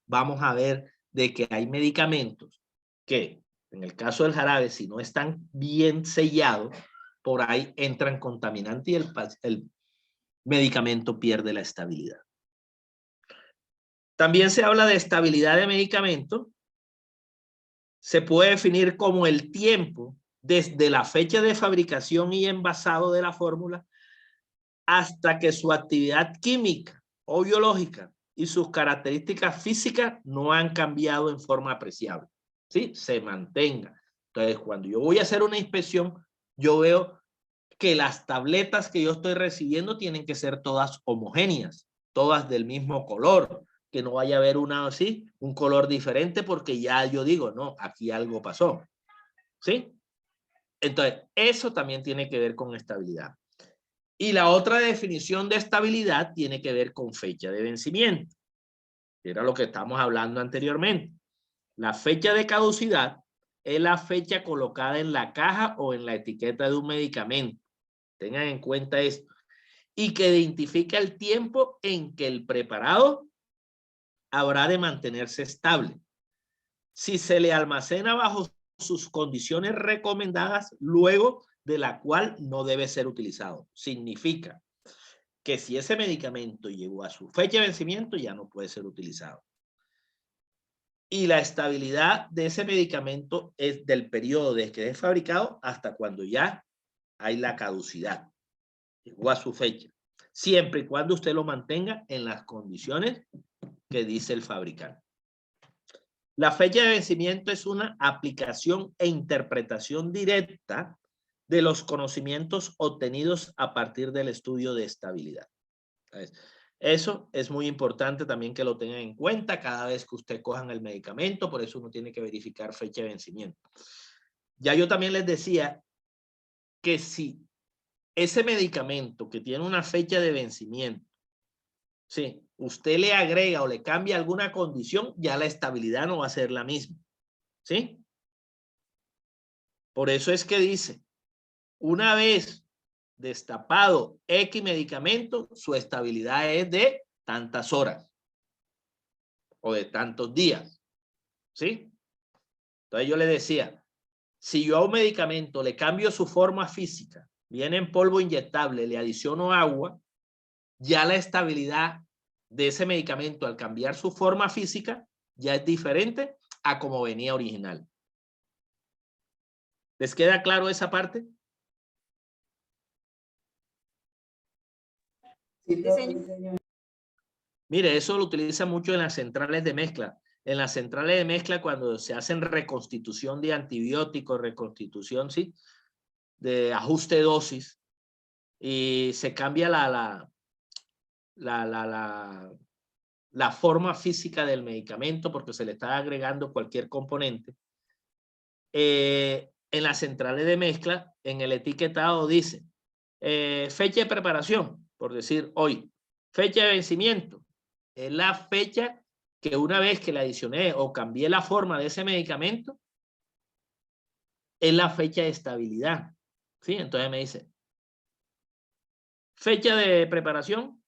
vamos a ver de que hay medicamentos que, en el caso del jarabe, si no están bien sellados, por ahí entran contaminantes y el medicamento pierde la estabilidad. También se habla de estabilidad de medicamento se puede definir como el tiempo desde la fecha de fabricación y envasado de la fórmula hasta que su actividad química o biológica y sus características físicas no han cambiado en forma apreciable, ¿sí? Se mantenga. Entonces, cuando yo voy a hacer una inspección, yo veo que las tabletas que yo estoy recibiendo tienen que ser todas homogéneas, todas del mismo color, que no vaya a haber una así, un color diferente, porque ya yo digo, no, aquí algo pasó, ¿sí? Entonces, eso también tiene que ver con estabilidad. Y la otra definición de estabilidad tiene que ver con fecha de vencimiento. Era lo que estamos hablando anteriormente. La fecha de caducidad es la fecha colocada en la caja o en la etiqueta de un medicamento. Tengan en cuenta esto. Y que identifica el tiempo en que el preparado habrá de mantenerse estable. Si se le almacena bajo sus condiciones recomendadas, luego de la cual no debe ser utilizado. Significa que si ese medicamento llegó a su fecha de vencimiento, ya no puede ser utilizado. Y la estabilidad de ese medicamento es del periodo desde que es fabricado hasta cuando ya hay la caducidad. Llegó a su fecha. Siempre y cuando usted lo mantenga en las condiciones que dice el fabricante. La fecha de vencimiento es una aplicación e interpretación directa de los conocimientos obtenidos a partir del estudio de estabilidad. Eso es muy importante también que lo tengan en cuenta cada vez que usted cojan el medicamento, por eso uno tiene que verificar fecha de vencimiento. Ya yo también les decía que si ese medicamento que tiene una fecha de vencimiento, sí, usted le agrega o le cambia alguna condición, ya la estabilidad no va a ser la misma. ¿Sí? Por eso es que dice, una vez destapado X medicamento, su estabilidad es de tantas horas o de tantos días. ¿Sí? Entonces yo le decía, si yo a un medicamento le cambio su forma física, viene en polvo inyectable, le adiciono agua, ya la estabilidad de ese medicamento al cambiar su forma física ya es diferente a como venía original. ¿Les queda claro esa parte? Sí, señor. Mire, eso lo utiliza mucho en las centrales de mezcla. En las centrales de mezcla, cuando se hacen reconstitución de antibióticos, reconstitución, ¿sí?, de ajuste de dosis, y se cambia la forma física del medicamento porque se le está agregando cualquier componente. En las centrales de mezcla, en el etiquetado dice fecha de preparación, por decir hoy, fecha de vencimiento, es la fecha que una vez que le adicioné o cambié la forma de ese medicamento, es la fecha de estabilidad. ¿Sí? Entonces me dice, fecha de preparación,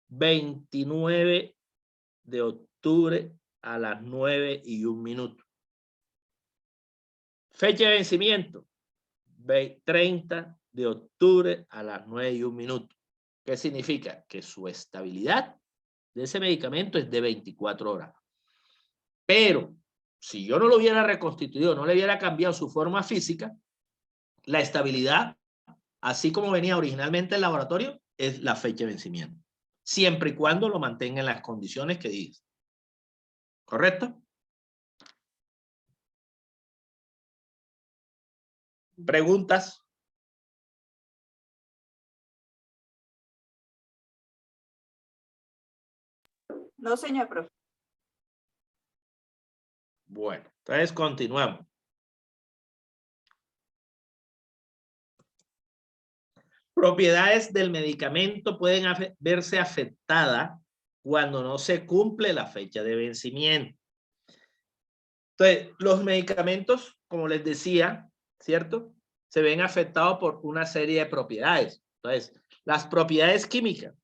29 de octubre a las 9:01. Fecha de vencimiento, 30 de octubre a las 9:01. ¿Qué significa? Que su estabilidad de ese medicamento es de 24 horas. Pero si yo no lo hubiera reconstituido, no le hubiera cambiado su forma física, la estabilidad, así como venía originalmente el laboratorio, es la fecha de vencimiento. Siempre y cuando lo mantenga en las condiciones que dice. ¿Correcto? ¿Preguntas? No, señor profe. Bueno, entonces continuamos. Propiedades del medicamento pueden verse afectadas cuando no se cumple la fecha de vencimiento. Entonces, los medicamentos, como les decía, ¿cierto?, se ven afectados por una serie de propiedades. Entonces, las propiedades químicas.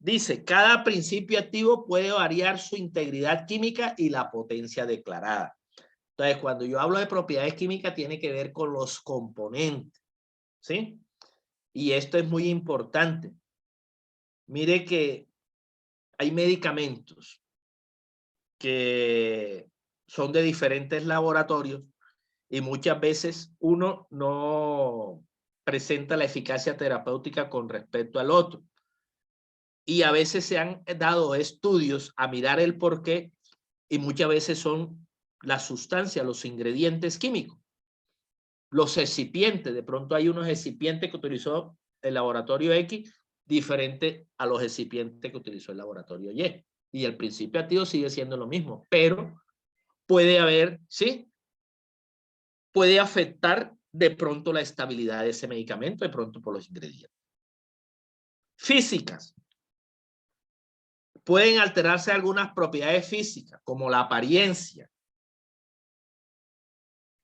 Dice, cada principio activo puede variar su integridad química y la potencia declarada. Entonces, cuando yo hablo de propiedades químicas, tiene que ver con los componentes, ¿sí? Y esto es muy importante. Mire que hay medicamentos que son de diferentes laboratorios y muchas veces uno no presenta la eficacia terapéutica con respecto al otro. Y a veces se han dado estudios a mirar el porqué y muchas veces son las sustancias, los ingredientes químicos, los excipientes. De pronto hay unos excipientes que utilizó el laboratorio X diferente a los excipientes que utilizó el laboratorio Y. Y el principio activo sigue siendo lo mismo, pero puede haber, ¿sí? Puede afectar de pronto la estabilidad de ese medicamento, de pronto por los ingredientes. Físicas. Pueden alterarse algunas propiedades físicas, como la apariencia,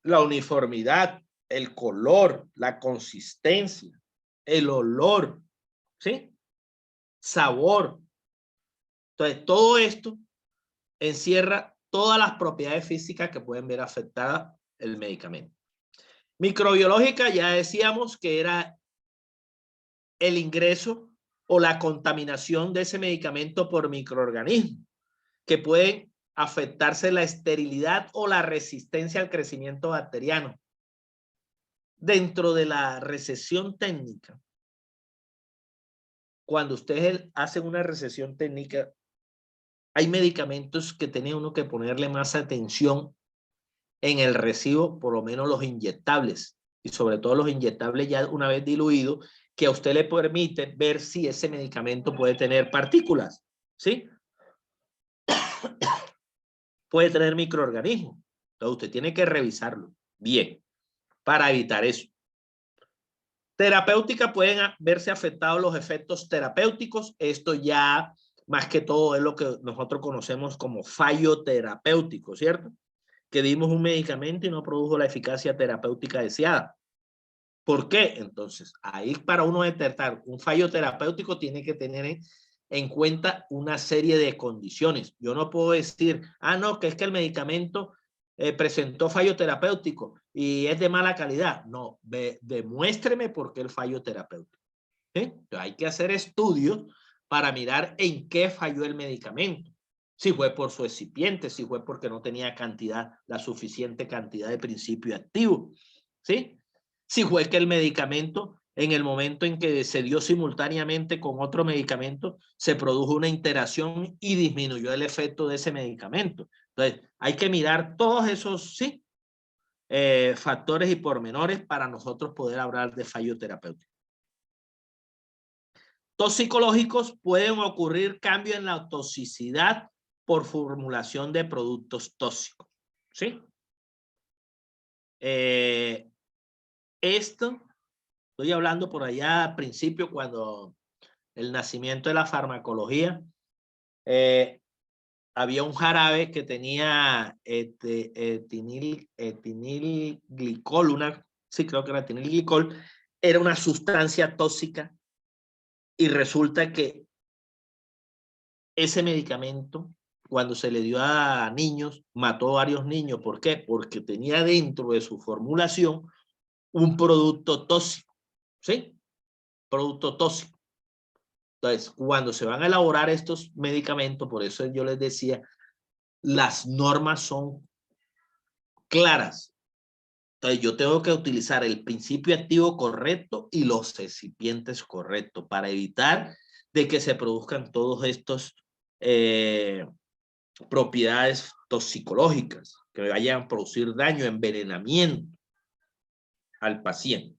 la uniformidad, el color, la consistencia, el olor, ¿sí? Sabor. Entonces, todo esto encierra todas las propiedades físicas que pueden ver afectadas el medicamento. Microbiológica, ya decíamos que era el ingreso o la contaminación de ese medicamento por microorganismos que pueden afectarse la esterilidad o la resistencia al crecimiento bacteriano. Dentro de la recesión técnica, cuando ustedes hacen una recesión técnica, hay medicamentos que tiene uno que ponerle más atención en el recibo, por lo menos los inyectables, y sobre todo los inyectables ya una vez diluidos, que a usted le permite ver si ese medicamento puede tener partículas, ¿sí? Puede tener microorganismos. Entonces usted tiene que revisarlo bien para evitar eso. Terapéutica, pueden verse afectados los efectos terapéuticos. Esto ya más que todo es lo que nosotros conocemos como fallo terapéutico, ¿cierto? Que dimos un medicamento y no produjo la eficacia terapéutica deseada. ¿Por qué? Entonces, ahí para uno detectar un fallo terapéutico tiene que tener en cuenta una serie de condiciones. Yo no puedo decir, no, que es que el medicamento presentó fallo terapéutico y es de mala calidad. No, demuéstreme por qué el fallo terapéutico. ¿Sí? Entonces, hay que hacer estudios para mirar en qué falló el medicamento. Si fue por su excipiente, si fue porque no tenía la suficiente cantidad de principio activo. ¿Sí? Si fue que el medicamento, en el momento en que se dio simultáneamente con otro medicamento, se produjo una interacción y disminuyó el efecto de ese medicamento. Entonces, hay que mirar todos esos, ¿sí? Factores y pormenores para nosotros poder hablar de fallo terapéutico. Toxicológicos, pueden ocurrir cambios en la toxicidad por formulación de productos tóxicos. ¿Sí? Esto, estoy hablando por allá al principio, cuando el nacimiento de la farmacología, había un jarabe que tenía etinilglicol, sí creo que era etinilglicol, era una sustancia tóxica y resulta que ese medicamento, cuando se le dio a niños, mató a varios niños. ¿Por qué? Porque tenía dentro de su formulación un producto tóxico, ¿sí? Producto tóxico. Entonces, cuando se van a elaborar estos medicamentos, por eso yo les decía, las normas son claras. Entonces, yo tengo que utilizar el principio activo correcto y los excipientes correctos para evitar de que se produzcan todos estos propiedades toxicológicas que vayan a producir daño, envenenamiento al paciente.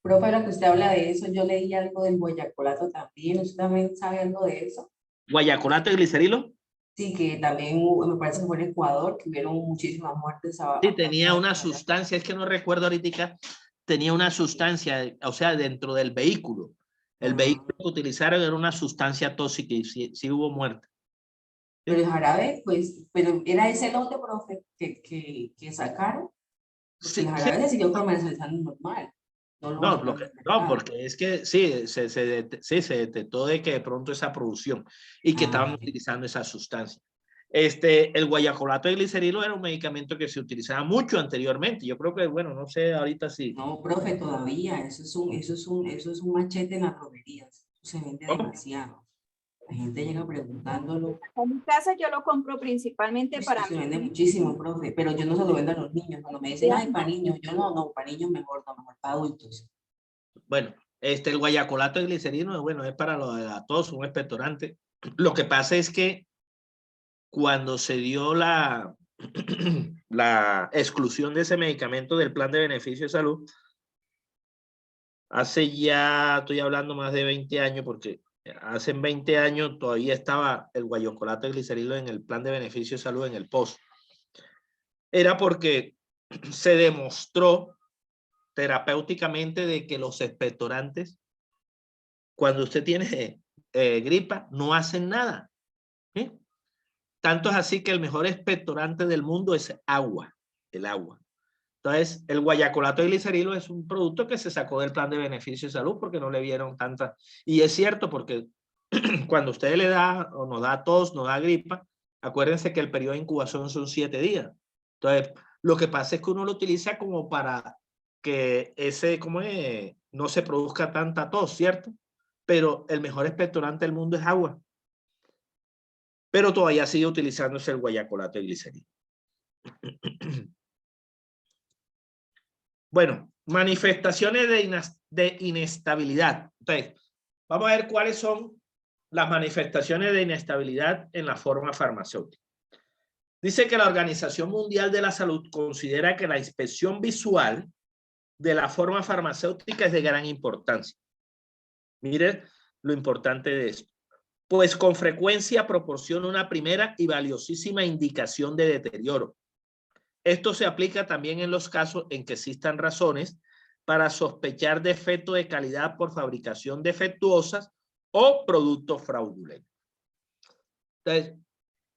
Profe, lo que usted habla de eso, yo leí algo del guayacolato también. ¿Usted también sabe algo de eso? ¿Guayacolato y glicerilo? Sí, que también me parece que fue en Ecuador, que hubieron muchísimas muertes. Sí, tenía una sustancia, es que no recuerdo ahorita, tenía una sustancia, o sea, dentro del vehículo. El vehículo que utilizaron era una sustancia tóxica y sí hubo muerte. Pero el jarabe, pues, pero era ese lote, profe, que sacaron. Porque Sí, el jarabe se siguió comercializando normal. No, porque es que sí, se detectó de que de pronto esa producción y que estaban utilizando esa sustancia. El guayacolato de glicerilo era un medicamento que se utilizaba mucho anteriormente. Yo creo que, bueno, no sé ahorita sí. No, profe, todavía. Eso es un machete en las droguerías. Eso se vende ¿Cómo? demasiado. La gente llega preguntándolo. En mi casa yo lo compro principalmente Pues, para se mí. vende muchísimo, profe, pero yo no se lo vendo a los niños. Cuando me dicen, ay, para niños, yo no, para niños mejor, no, mejor para adultos. Bueno, el guayacolato de glicerino, bueno, es para lo de la tos, un expectorante. Lo que pasa es que cuando se dio la exclusión de ese medicamento del plan de beneficio de salud, hace ya, estoy hablando más de 20 años, porque hace 20 años todavía estaba el guayacolato de glicerino en el plan de beneficio de salud, en el POS. Era porque se demostró terapéuticamente de que los expectorantes, cuando usted tiene gripa, no hacen nada. ¿Sí? Tanto es así que el mejor expectorante del mundo es agua, el agua. Entonces, el guayacolato de glicerilo es un producto que se sacó del plan de beneficio de salud porque no le vieron tanta. Y es cierto, porque cuando usted le da o nos da tos, nos da gripa, acuérdense que el periodo de incubación son 7 días. Entonces, lo que pasa es que uno lo utiliza como para que ese, ¿cómo es? No se produzca tanta tos, ¿cierto? Pero el mejor expectorante del mundo es agua. Pero todavía sigue utilizándose el guayacolato de glicerina. Bueno, manifestaciones de inestabilidad. Entonces, vamos a ver cuáles son las manifestaciones de inestabilidad en la forma farmacéutica. Dice que la Organización Mundial de la Salud considera que la inspección visual de la forma farmacéutica es de gran importancia. Mire lo importante de esto. Pues con frecuencia proporciona una primera y valiosísima indicación de deterioro. Esto se aplica también en los casos en que existan razones para sospechar defecto de calidad por fabricación defectuosa o productos fraudulentos. Entonces,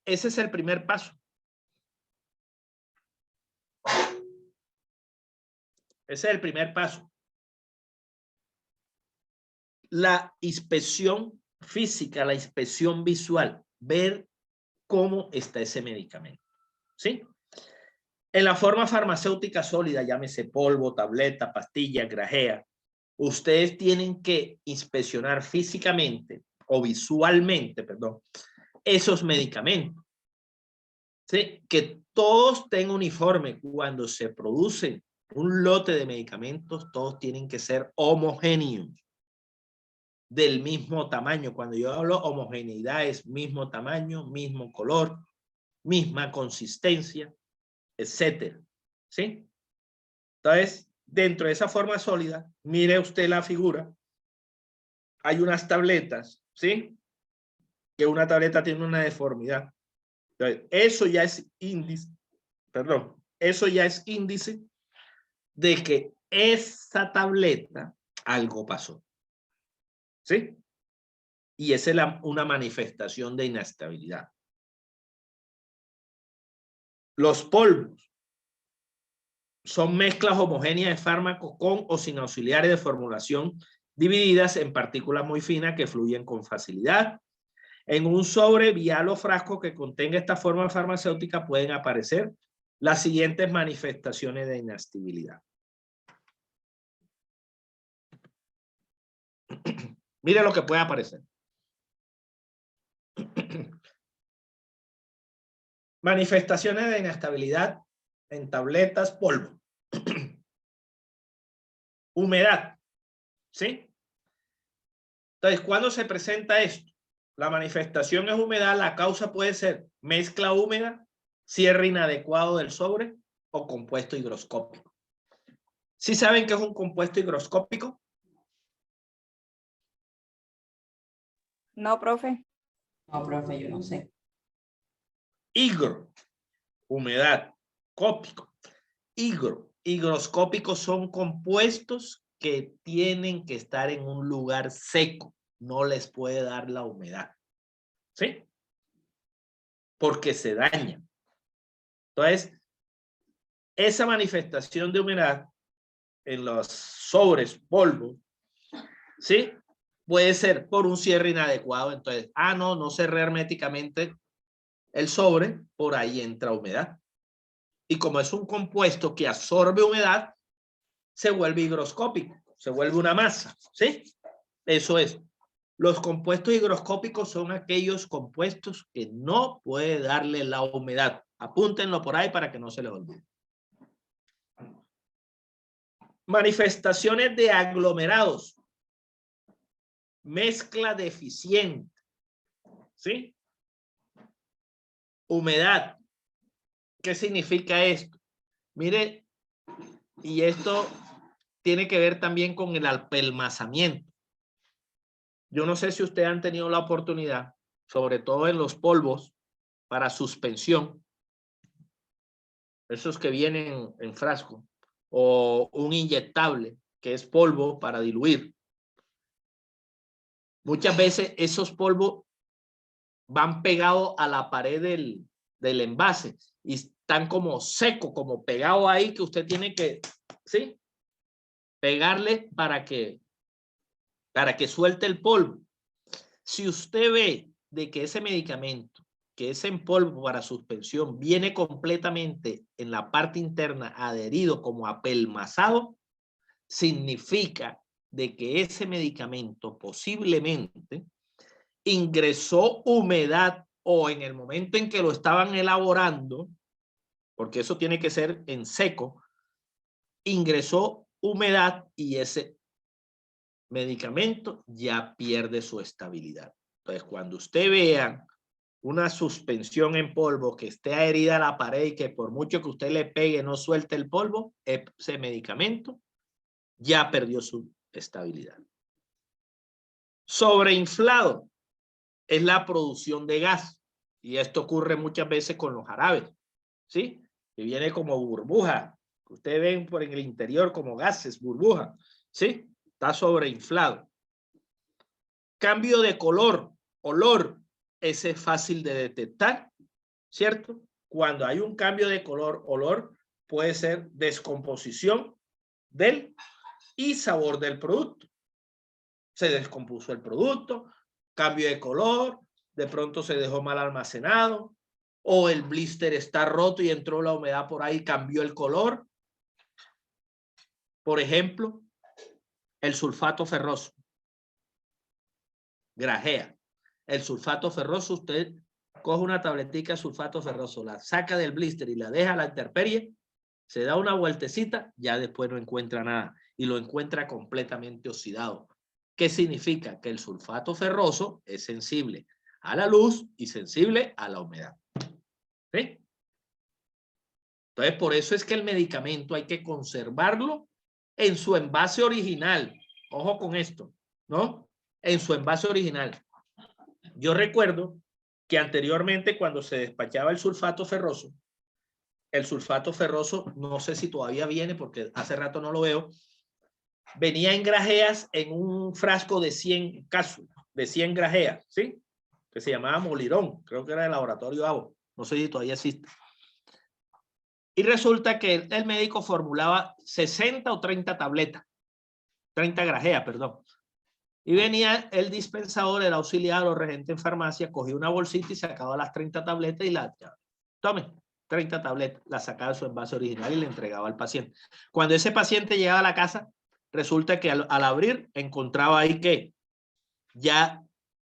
ese es el primer paso. Ese es el primer paso. La inspección física, la inspección visual, ver cómo está ese medicamento. ¿Sí? En la forma farmacéutica sólida, llámese polvo, tableta, pastilla, grajea, ustedes tienen que inspeccionar físicamente o visualmente, perdón, esos medicamentos. ¿Sí? Que todos tengan uniforme. Cuando se produce un lote de medicamentos, todos tienen que ser homogéneos, del mismo tamaño. Cuando yo hablo homogeneidad es mismo tamaño, mismo color, misma consistencia, etcétera. ¿Sí? Entonces, dentro de esa forma sólida, mire usted la figura. Hay unas tabletas, ¿sí? Que una tableta tiene una deformidad. Entonces, eso ya es índice, perdón, eso ya es índice de que esa tableta algo pasó. ¿Sí? Y esa es una manifestación de inestabilidad. Los polvos son mezclas homogéneas de fármacos con o sin auxiliares de formulación divididas en partículas muy finas que fluyen con facilidad. En un sobre, vial o frasco que contenga esta forma farmacéutica pueden aparecer las siguientes manifestaciones de inestabilidad. Mire lo que puede aparecer. Manifestaciones de inestabilidad en tabletas, polvo. Humedad. ¿Sí? Entonces, ¿cuándo se presenta esto? La manifestación es humedad. La causa puede ser mezcla húmeda, cierre inadecuado del sobre o compuesto higroscópico. ¿Sí saben qué es un compuesto higroscópico? No, profe. No, profe, yo no sé. Higro, humedad, cópico. Higroscópicos son compuestos que tienen que estar en un lugar seco. No les puede dar la humedad. ¿Sí? Porque se dañan. Entonces, esa manifestación de humedad en los sobres, polvo, ¿sí? Puede ser por un cierre inadecuado. Entonces, no cerré herméticamente el sobre, por ahí entra humedad. Y como es un compuesto que absorbe humedad, se vuelve higroscópico, se vuelve una masa, ¿sí? Eso es. Los compuestos higroscópicos son aquellos compuestos que no puede darle la humedad. Apúntenlo por ahí para que no se les olvide. Manifestaciones de aglomerados. Mezcla deficiente. ¿Sí? Humedad. ¿Qué significa esto? Mire, y esto tiene que ver también con el apelmazamiento. Yo no sé si ustedes han tenido la oportunidad, sobre todo en los polvos para suspensión, esos que vienen en frasco, o un inyectable, que es polvo para diluir. Muchas veces esos polvos van pegados a la pared del envase y están como secos, como pegados ahí, que usted tiene que, ¿sí? Pegarle para que suelte el polvo. Si usted ve de que ese medicamento, que es en polvo para suspensión, viene completamente en la parte interna adherido como apelmazado, significa de que ese medicamento posiblemente ingresó humedad o en el momento en que lo estaban elaborando, porque eso tiene que ser en seco, ingresó humedad y ese medicamento ya pierde su estabilidad. Entonces, cuando usted vea una suspensión en polvo que esté adherida a la pared y que por mucho que usted le pegue no suelte el polvo, ese medicamento ya perdió su estabilidad. Sobreinflado es la producción de gas y esto ocurre muchas veces con los jarabes, ¿sí? Que viene como burbuja. Ustedes ven por en el interior como gases, burbuja, ¿sí? Está sobreinflado. Cambio de color, olor, ese es fácil de detectar, ¿cierto? Cuando hay un cambio de color, olor, puede ser descomposición del y sabor del producto. Se descompuso el producto, cambio de color, de pronto se dejó mal almacenado, o el blister está roto y entró la humedad por ahí, cambió el color. Por ejemplo, el sulfato ferroso. Grajea. El sulfato ferroso, usted coge una tabletica de sulfato ferroso, la saca del blister y la deja a la intemperie, se da una vueltecita, ya después no encuentra nada y lo encuentra completamente oxidado. ¿Qué significa? Que el sulfato ferroso es sensible a la luz y sensible a la humedad. ¿Sí? Entonces, por eso es que el medicamento hay que conservarlo en su envase original. Ojo con esto, ¿no? En su envase original. Yo recuerdo que anteriormente cuando se despachaba el sulfato ferroso, no sé si todavía viene porque hace rato no lo veo, venía en grajeas en un frasco de 100 cápsulas, de 100 grajeas, ¿sí? Que se llamaba Molirón, creo que era el laboratorio ABO, no sé si todavía existe. Y resulta que el médico formulaba 60 o 30 tabletas, 30 grajeas, perdón. Y venía el dispensador, el auxiliar o regente en farmacia, cogía una bolsita y sacaba las 30 tabletas y la tome, 30 tabletas, la sacaba de su envase original y le entregaba al paciente. Cuando ese paciente llegaba a la casa, resulta que al abrir encontraba ahí que ya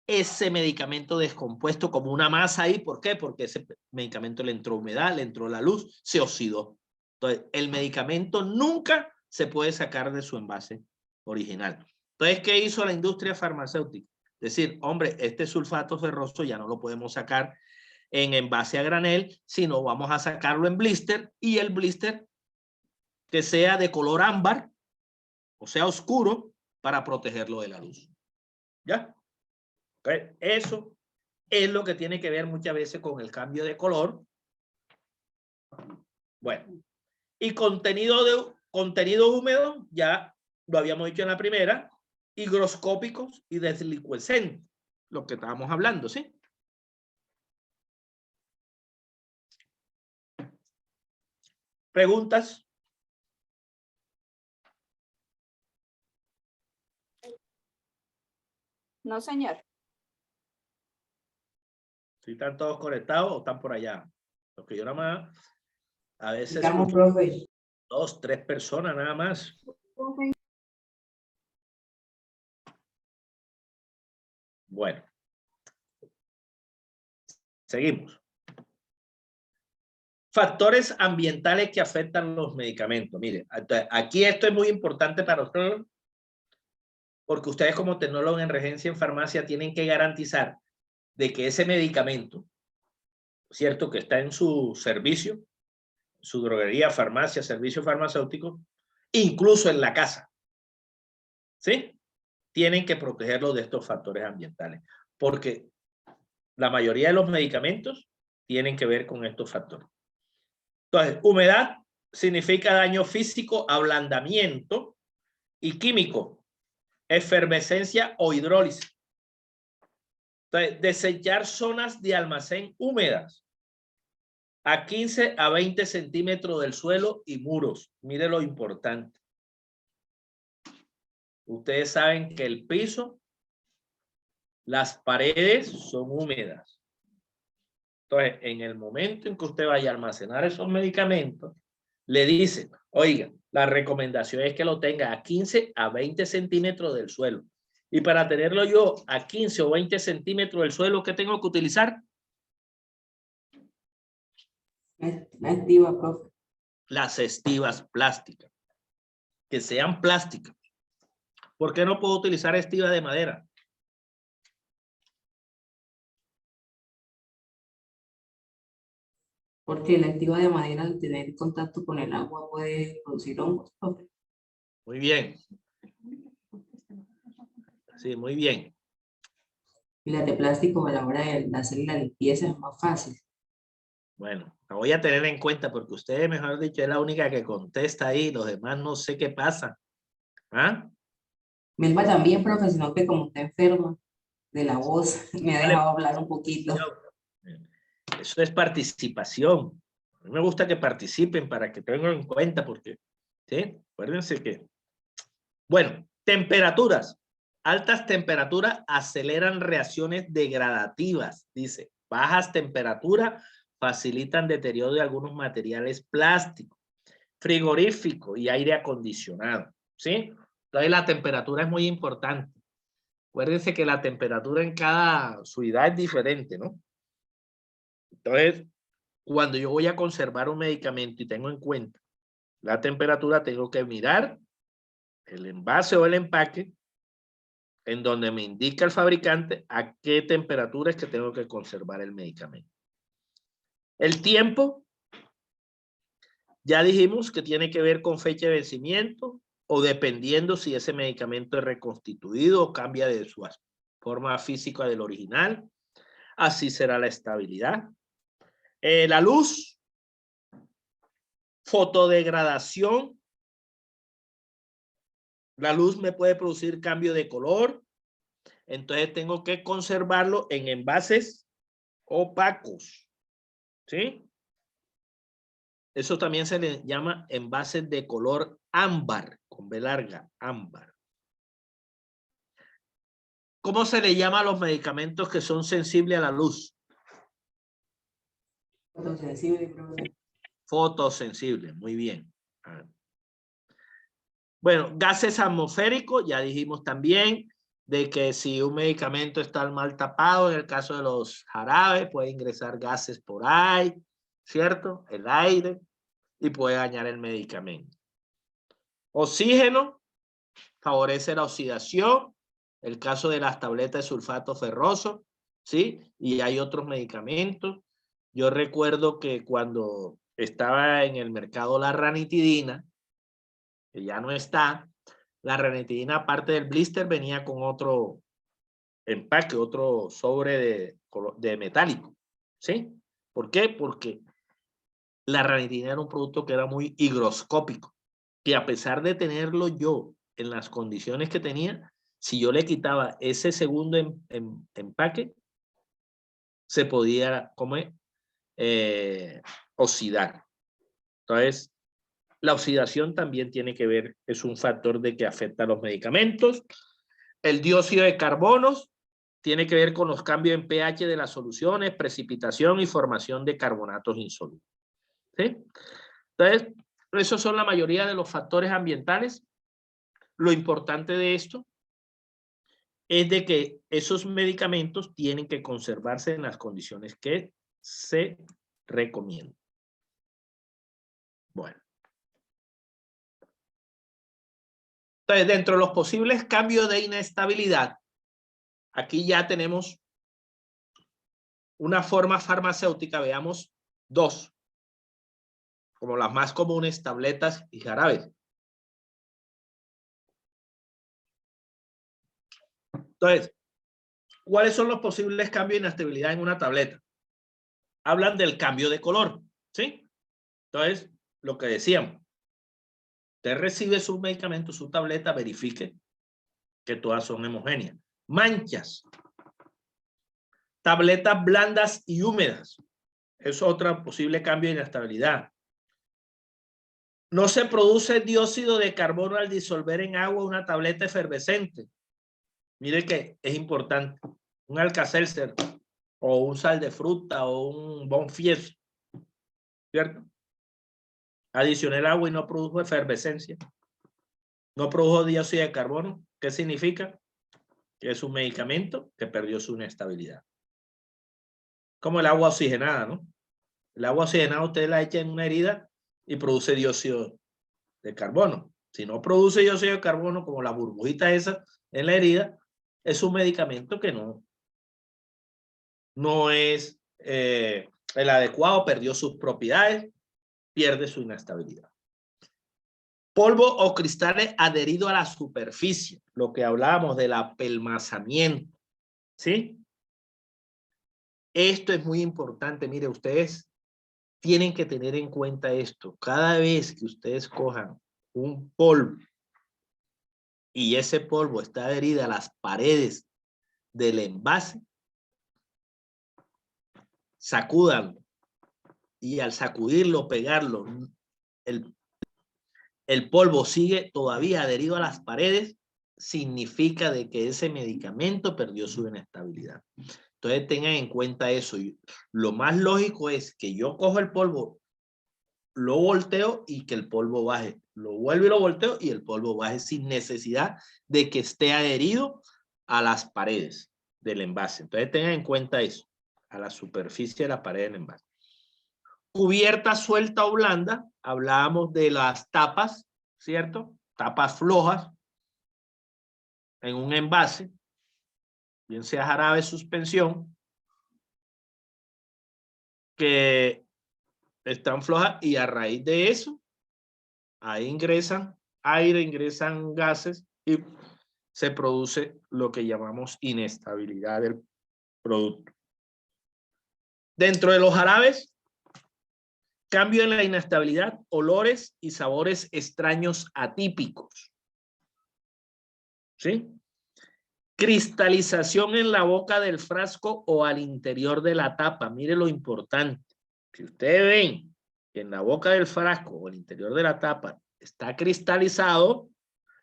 ese medicamento descompuesto como una masa ahí. ¿Por qué? Porque ese medicamento le entró humedad, le entró la luz, se oxidó. Entonces, el medicamento nunca se puede sacar de su envase original. Entonces, ¿qué hizo la industria farmacéutica? Decir, hombre, este sulfato ferroso ya no lo podemos sacar en envase a granel, sino vamos a sacarlo en blister y el blister que sea de color ámbar, o sea, oscuro, para protegerlo de la luz. ¿Ya? Okay. Eso es lo que tiene que ver muchas veces con el cambio de color. Bueno, y contenido húmedo, ya lo habíamos dicho en la primera, higroscópicos y deslicuescentes, lo que estábamos hablando, ¿sí? ¿Preguntas? No, señor. ¿Sí están todos conectados o están por allá? Porque yo nada más, a veces Estamos, escucho profe. 2, 3 personas nada más. Bueno. Seguimos. Factores ambientales que afectan los medicamentos. Mire, aquí esto es muy importante para ustedes, porque ustedes como tecnólogos en regencia en farmacia tienen que garantizar de que ese medicamento, cierto, que está en su servicio, su droguería, farmacia, servicio farmacéutico, incluso en la casa, ¿sí? Tienen que protegerlo de estos factores ambientales, porque la mayoría de los medicamentos tienen que ver con estos factores. Entonces, humedad significa daño físico, ablandamiento, y químico, efervescencia o hidrólisis. Entonces, desechar zonas de almacén húmedas a 15 a 20 centímetros del suelo y muros. Mire lo importante. Ustedes saben que el piso, las paredes son húmedas. Entonces, en el momento en que usted vaya a almacenar esos medicamentos, le dicen, oiga, la recomendación es que lo tenga a 15 a 20 centímetros del suelo. Y para tenerlo yo a 15 o 20 centímetros del suelo, ¿qué tengo que utilizar? La estiva, profe. Las estivas plásticas. Que sean plásticas. ¿Por qué no puedo utilizar estiva de madera? Porque la estiva de madera, al tener contacto con el agua, puede producir hongos, profe. Muy bien. Sí, muy bien. Y las de plástico, a la hora de hacer la limpieza, es más fácil. Bueno, la voy a tener en cuenta porque usted, mejor dicho, es la única que contesta ahí. Los demás no sé qué pasa. ¿Ah? Melba también, profe, sino que como está enferma de la voz, me ha dejado hablar un poquito. Eso es participación. A mí me gusta que participen para que tengan en cuenta porque, ¿sí? Acuérdense que... Bueno, temperaturas. Altas temperaturas aceleran reacciones degradativas, dice. Bajas temperaturas facilitan deterioro de algunos materiales plásticos, frigorífico y aire acondicionado, ¿sí? Entonces la temperatura es muy importante. Acuérdense que la temperatura en cada ciudad es diferente, ¿no? Entonces, cuando yo voy a conservar un medicamento y tengo en cuenta la temperatura, tengo que mirar el envase o el empaque en donde me indica el fabricante a qué temperatura es que tengo que conservar el medicamento. El tiempo, ya dijimos que tiene que ver con fecha de vencimiento o dependiendo si ese medicamento es reconstituido o cambia de su forma física del original. Así será la estabilidad. La luz, fotodegradación. La luz me puede producir cambio de color. Entonces tengo que conservarlo en envases opacos. ¿Sí? Eso también se le llama envases de color ámbar, con B larga, ámbar. ¿Cómo se le llama a los medicamentos que son sensibles a la luz? Fotosensible, profe. Fotosensibles, muy bien. Bueno, gases atmosféricos, ya dijimos también de que si un medicamento está mal tapado, en el caso de los jarabes, puede ingresar gases por ahí, ¿cierto? El aire, y puede dañar el medicamento. Oxígeno, favorece la oxidación, el caso de las tabletas de sulfato ferroso, ¿sí? Y hay otros medicamentos. Yo recuerdo que cuando estaba en el mercado la ranitidina, que ya no está, la ranitidina aparte del blister venía con otro empaque, otro sobre de metálico, ¿sí? ¿Por qué? Porque la ranitidina era un producto que era muy higroscópico, que a pesar de tenerlo yo en las condiciones que tenía, si yo le quitaba ese segundo empaque, se podía oxidar. Entonces, la oxidación también tiene que ver, es un factor de que afecta a los medicamentos. El dióxido de carbono tiene que ver con los cambios en pH de las soluciones, precipitación y formación de carbonatos insolubles. ¿Sí? Entonces, esos son la mayoría de los factores ambientales. Lo importante de esto es de que esos medicamentos tienen que conservarse en las condiciones que se recomiendan. Bueno. Entonces, dentro de los posibles cambios de inestabilidad, aquí ya tenemos una forma farmacéutica, veamos dos, como las más comunes, tabletas y jarabes. Entonces, ¿cuáles son los posibles cambios de inestabilidad en una tableta? Hablan del cambio de color, ¿sí? Entonces, lo que decíamos, usted recibe su medicamento, su tableta, verifique que todas son homogéneas. Manchas. Tabletas blandas y húmedas. Es otro posible cambio de inestabilidad. No se produce dióxido de carbono al disolver en agua una tableta efervescente. Mire que es importante. Un Alka-Seltzer o un sal de fruta o un Bonfies, ¿cierto? Adicioné el agua y no produjo efervescencia. No produjo dióxido de carbono. ¿Qué significa? Que es un medicamento que perdió su inestabilidad. Como el agua oxigenada, ¿no? El agua oxigenada usted la echa en una herida y produce dióxido de carbono. Si no produce dióxido de carbono, como la burbujita esa en la herida, es un medicamento que no es el adecuado, perdió sus propiedades, pierde su inestabilidad. Polvo o cristales adheridos a la superficie, lo que hablábamos del apelmazamiento, ¿sí? Esto es muy importante. Mire, ustedes tienen que tener en cuenta esto. Cada vez que ustedes cojan un polvo y ese polvo está adherido a las paredes del envase, sacúdanlo. Y al sacudirlo, pegarlo, el polvo sigue todavía adherido a las paredes, significa de que ese medicamento perdió su inestabilidad. Entonces tengan en cuenta eso. Lo más lógico es que yo cojo el polvo, lo volteo y que el polvo baje. Lo vuelvo y lo volteo y el polvo baje sin necesidad de que esté adherido a las paredes del envase. Entonces tengan en cuenta eso, a la superficie de la pared del envase. Cubierta suelta o blanda, hablábamos de las tapas, ¿cierto? Tapas flojas en un envase, bien sea jarabe, suspensión, que están flojas y a raíz de eso, ahí ingresan aire, ingresan gases y se produce lo que llamamos inestabilidad del producto. Dentro de los jarabes, cambio en la inestabilidad, olores y sabores extraños atípicos. ¿Sí? Cristalización en la boca del frasco o al interior de la tapa. Mire lo importante. Si ustedes ven que en la boca del frasco o al interior de la tapa está cristalizado,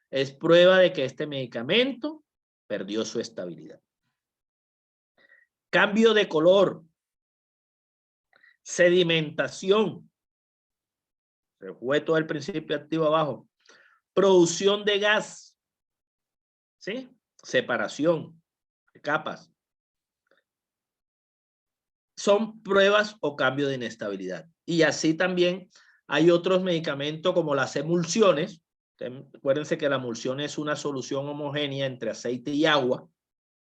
es prueba de que este medicamento perdió su estabilidad. Cambio de color. Sedimentación. Se fue todo el principio activo abajo. Producción de gas. ¿Sí? Separación de capas. Son pruebas o cambio de inestabilidad. Y así también hay otros medicamentos como las emulsiones. Acuérdense que la emulsión es una solución homogénea entre aceite y agua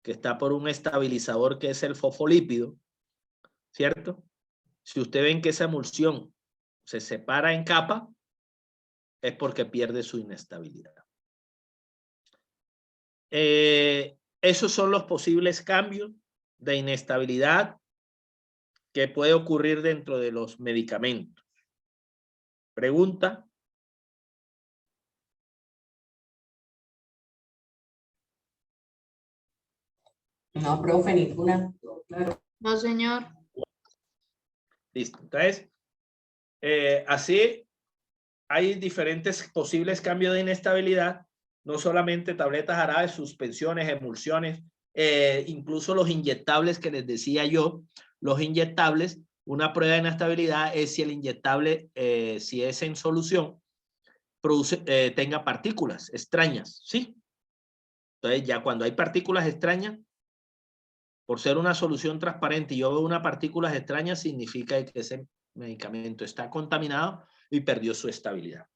que está por un estabilizador que es el fosfolípido, ¿cierto? Si ustedes ven que esa emulsión se separa en capa, es porque pierde su inestabilidad. Esos son los posibles cambios de inestabilidad que puede ocurrir dentro de los medicamentos. Pregunta. No, profe, ninguna. Claro. No, señor. Listo. Entonces, así hay diferentes posibles cambios de inestabilidad, no solamente tabletas jarabes, suspensiones, emulsiones, incluso los inyectables que les decía yo, los inyectables, una prueba de inestabilidad es si el inyectable, si es en solución, tenga partículas extrañas, ¿sí? Entonces ya cuando hay partículas extrañas, por ser una solución transparente y yo veo unas partículas extrañas, significa que ese medicamento está contaminado y perdió su estabilidad.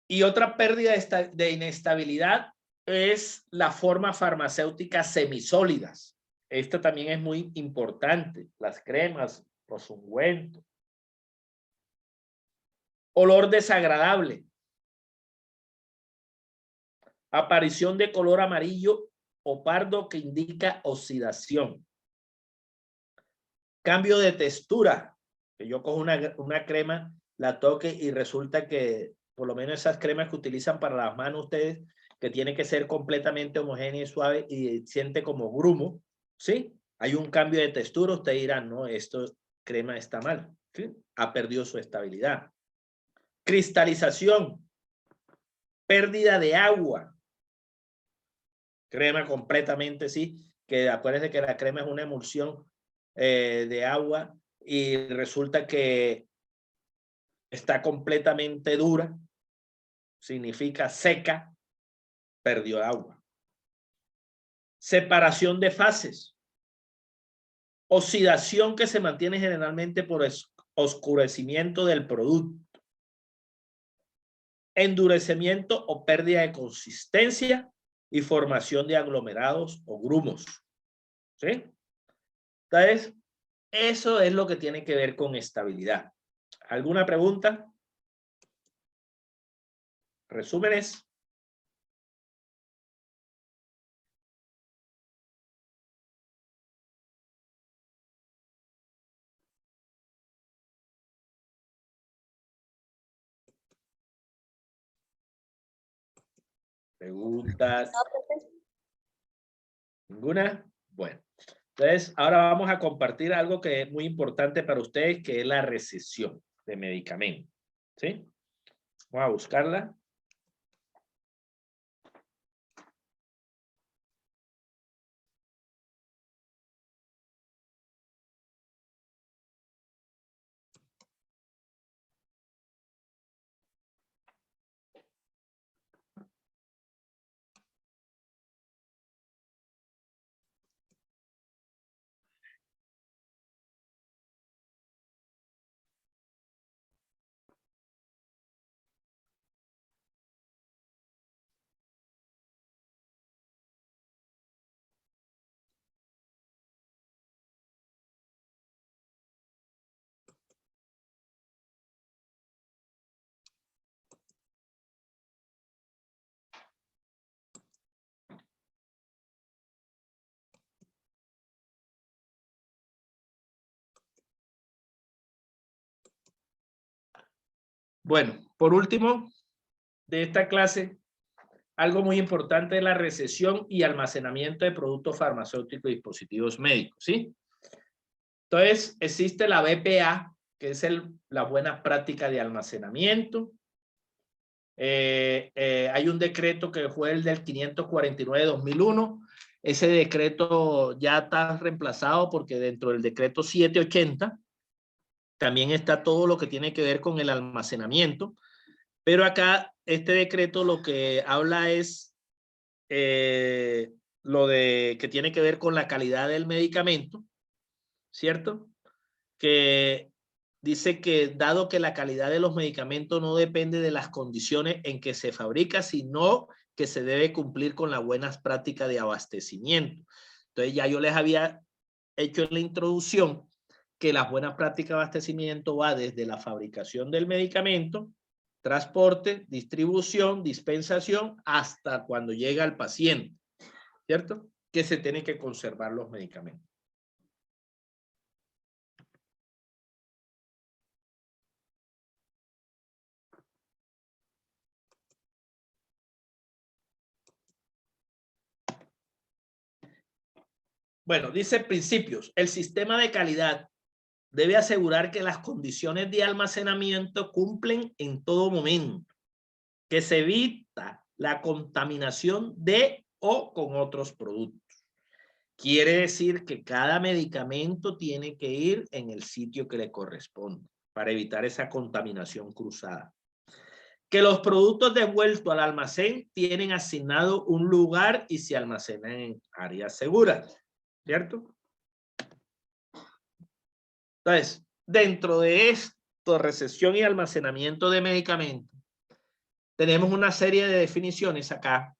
Y otra pérdida de inestabilidad es la forma farmacéutica semisólidas. Esto también es muy importante. Las cremas, los ungüentos. Olor desagradable. Aparición de color amarillo o pardo que indica oxidación. Cambio de textura. Que yo cojo una crema, la toque y resulta que por lo menos esas cremas que utilizan para las manos ustedes, que tiene que ser completamente homogénea y suave y siente como grumo, ¿sí? Hay un cambio de textura, ustedes dirán, no, esto crema está mal, ¿sí? Ha perdido su estabilidad. Cristalización, pérdida de agua. Crema completamente, sí, que acuérdense que la crema es una emulsión de agua y resulta que está completamente dura, significa seca, perdió agua. Separación de fases. Oxidación que se mantiene generalmente por oscurecimiento del producto. Endurecimiento o pérdida de consistencia y formación de aglomerados o grumos. ¿Sí? Entonces, eso es lo que tiene que ver con estabilidad. ¿Alguna pregunta? Resúmenes. ¿Preguntas? ¿Ninguna? Bueno, entonces ahora vamos a compartir algo que es muy importante para ustedes, que es la recesión de medicamentos. ¿Sí? Vamos a buscarla. Bueno, por último, de esta clase, algo muy importante es la recesión y almacenamiento de productos farmacéuticos y dispositivos médicos, ¿sí? Entonces, existe la BPA, que es la buena práctica de almacenamiento. Hay un decreto que fue el del 549 de 2001. Ese decreto ya está reemplazado porque dentro del decreto 780 también está todo lo que tiene que ver con el almacenamiento. Pero acá este decreto lo que habla es lo de que tiene que ver con la calidad del medicamento, ¿cierto? Que dice que dado que la calidad de los medicamentos no depende de las condiciones en que se fabrica, sino que se debe cumplir con las buenas prácticas de abastecimiento. Entonces ya yo les había hecho en la introducción que las buenas prácticas de abastecimiento va desde la fabricación del medicamento, transporte, distribución, dispensación, hasta cuando llega al paciente, ¿cierto? Que se tienen que conservar los medicamentos. Bueno, dice principios. El sistema de calidad debe asegurar que las condiciones de almacenamiento cumplen en todo momento, que se evita la contaminación de o con otros productos. Quiere decir que cada medicamento tiene que ir en el sitio que le corresponde para evitar esa contaminación cruzada. que los productos devueltos al almacén tienen asignado un lugar y se almacenan en áreas seguras, ¿cierto? Entonces, dentro de esto, recepción y almacenamiento de medicamentos, tenemos una serie de definiciones acá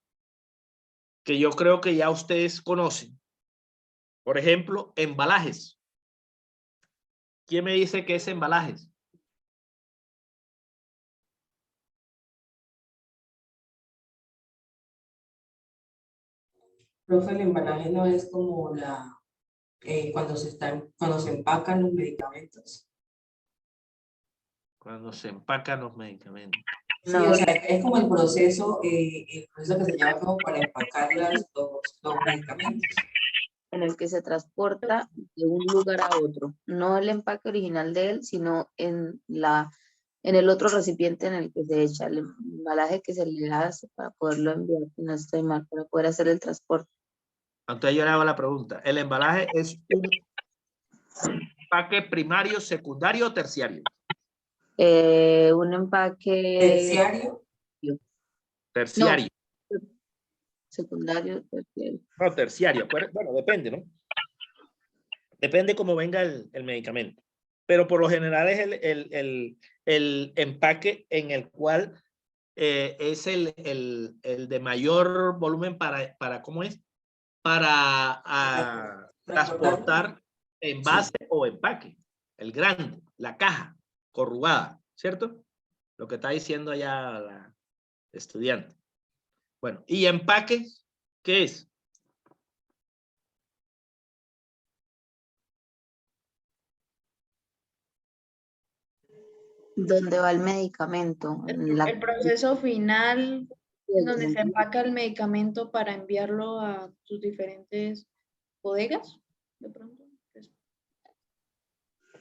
que yo creo que ya ustedes conocen. Por ejemplo, embalajes. ¿Quién me dice qué es embalajes? Profe, el embalaje no es como cuando se empacan los medicamentos. Cuando se empacan los medicamentos. Sí, No, o sea, es como el proceso que se lleva a cabo para empacar los medicamentos. en el que se transporta de un lugar a otro. No el empaque original de él, sino en el otro recipiente en el que se echa el embalaje que se le hace para poderlo enviar, si no estoy mal, para poder hacer el transporte. Entonces yo le hago la pregunta. ¿El embalaje es un empaque primario, secundario o terciario? Un empaque Terciario. Terciario. secundario, terciario. No, terciario. Bueno, depende, ¿no? Depende cómo venga el medicamento. Pero por lo general es el empaque en el cual es el de mayor volumen para ¿cómo es? Para transportar envase o empaque. El grande, la caja corrugada, ¿cierto? Lo que está diciendo allá la estudiante. Bueno, ¿y empaque qué es? ¿Dónde va el medicamento? El proceso final donde se empaca el medicamento para enviarlo a sus diferentes bodegas, de pronto.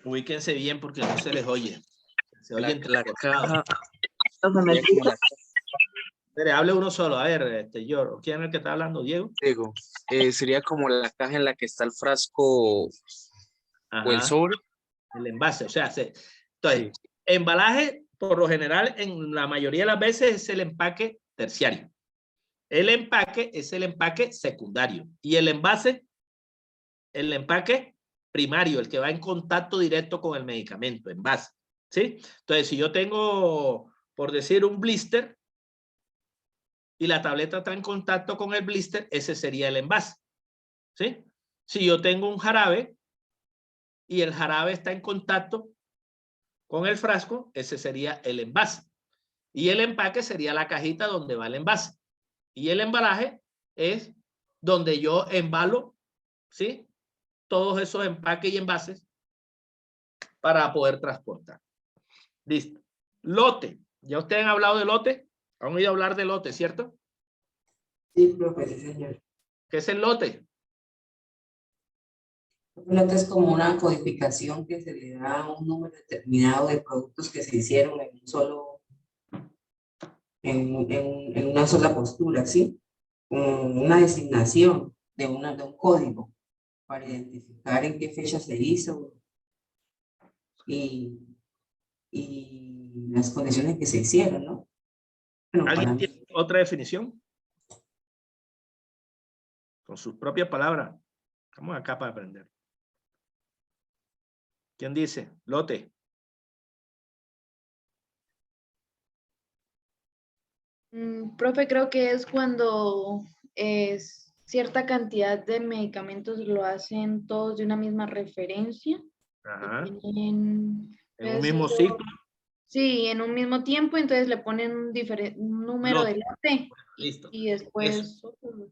Ubíquense bien porque no se les oye. Se oye La caja ¿Me sería como la Espere, hable uno solo. A ver, yo. ¿Quién es el que está hablando? ¿Diego? Diego, sería como la caja en la que está el frasco o el Ajá, sobre. el envase. O sea, entonces, Sí. embalaje, por lo general, en la mayoría de las veces es el empaque terciario. El empaque es el empaque secundario. Y el envase, el empaque primario, el que va en contacto directo con el medicamento, envase. ¿Sí? Entonces, si yo tengo, por decir, un blister, y la tableta está en contacto con el blister, ese sería el envase. ¿Sí? Si yo tengo un jarabe y el jarabe está en contacto con el frasco, ese sería el envase. Y el empaque sería la cajita donde va el envase. Y el embalaje es donde yo embalo, ¿sí? Todos esos empaques y envases para poder transportar. Listo. Lote. ¿Ya ustedes han hablado de lote? ¿Han oído hablar de lote, cierto? Sí, profe, sí, señor. ¿Qué es el lote? Un lote es como una codificación que se le da a un número determinado de productos que se hicieron en un solo, en una sola postura, ¿sí? Una designación de un código para identificar en qué fecha se hizo y las condiciones que se hicieron, ¿no? Bueno, para ¿Alguien mí. tiene otra definición? Con sus propias palabras. Estamos acá para aprender. ¿Quién dice? Lote. Profe, creo que es cuando cierta cantidad de medicamentos lo hacen todos de una misma referencia. Ajá. En En un mismo ciclo. Sí, en un mismo tiempo, entonces le ponen un número de lote Listo. y después otro.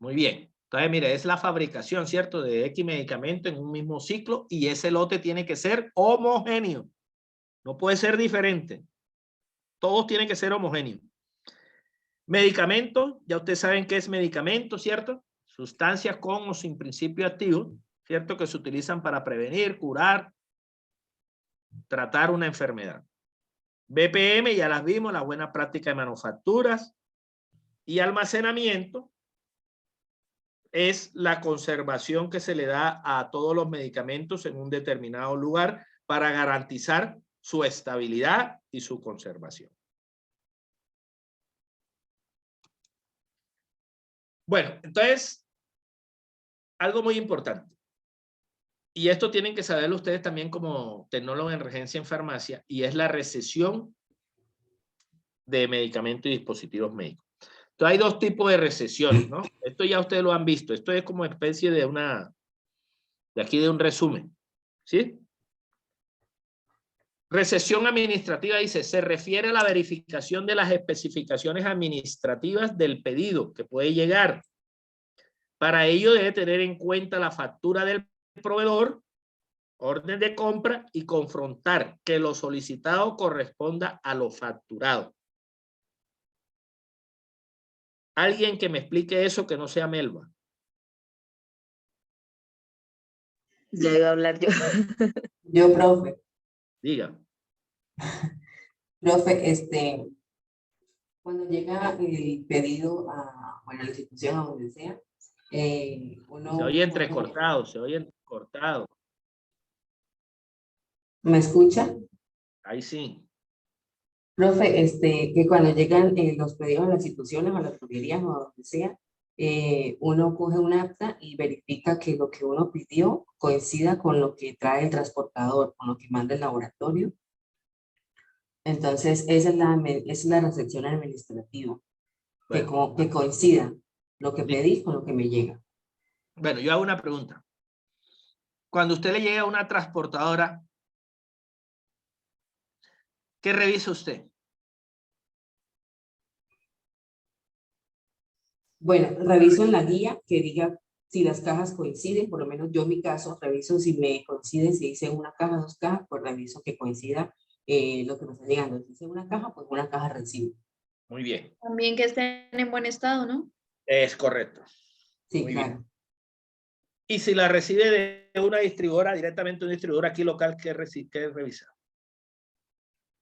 Muy bien. Entonces, mire, es la fabricación, ¿cierto? De X medicamento en un mismo ciclo y ese lote tiene que ser homogéneo. No puede ser diferente. Todos tienen que ser homogéneos. Medicamento, ya ustedes saben qué es medicamento, ¿cierto? Sustancias con o sin principio activo, ¿cierto? Que se utilizan para prevenir, curar, tratar una enfermedad. BPM, ya las vimos, la buena práctica de manufacturas. Y almacenamiento es la conservación que se le da a todos los medicamentos en un determinado lugar para garantizar su estabilidad y su conservación. Bueno, entonces, algo muy importante. Y esto tienen que saberlo ustedes también como tecnólogos en regencia en farmacia, y es la recesión de medicamentos y dispositivos médicos. Entonces, hay dos tipos de recesiones, ¿no? Esto ya ustedes lo han visto. Esto es como especie de de un resumen, ¿sí? Recesión administrativa dice, se refiere a la verificación de las especificaciones administrativas del pedido que puede llegar. Para ello debe tener en cuenta la factura del proveedor, orden de compra y confrontar que lo solicitado corresponda a lo facturado. Alguien que me explique eso que no sea Melba. Ya iba a hablar yo. Yo, profe, Diga. cuando llega el pedido a, bueno, a la institución, a donde sea, uno... Se oye entrecortado, se oye entrecortado. ¿Me escucha? Ahí sí. Profe, que cuando llegan los pedidos a las instituciones, a las droguerías o a donde sea, uno coge un acta y verifica que lo que uno pidió coincida con lo que trae el transportador, con lo que manda el laboratorio. Entonces, esa es la recepción administrativa, Bueno, que coincida lo que Sí. pedí con lo que me llega. bueno, yo hago una pregunta. Cuando usted le llega a una transportadora, ¿qué revisa usted? Bueno, reviso en la guía que diga si las cajas coinciden, por lo menos yo en mi caso reviso si me coinciden, si dice una caja, dos cajas, pues reviso que coincida lo que me está llegando. Si dice una caja, pues una caja recibo. Muy bien. También que estén en buen estado, ¿no? Es correcto. Sí, Muy claro. bien. Y si la recibe de una distribuidora, directamente una distribuidora aquí local, ¿qué revisa?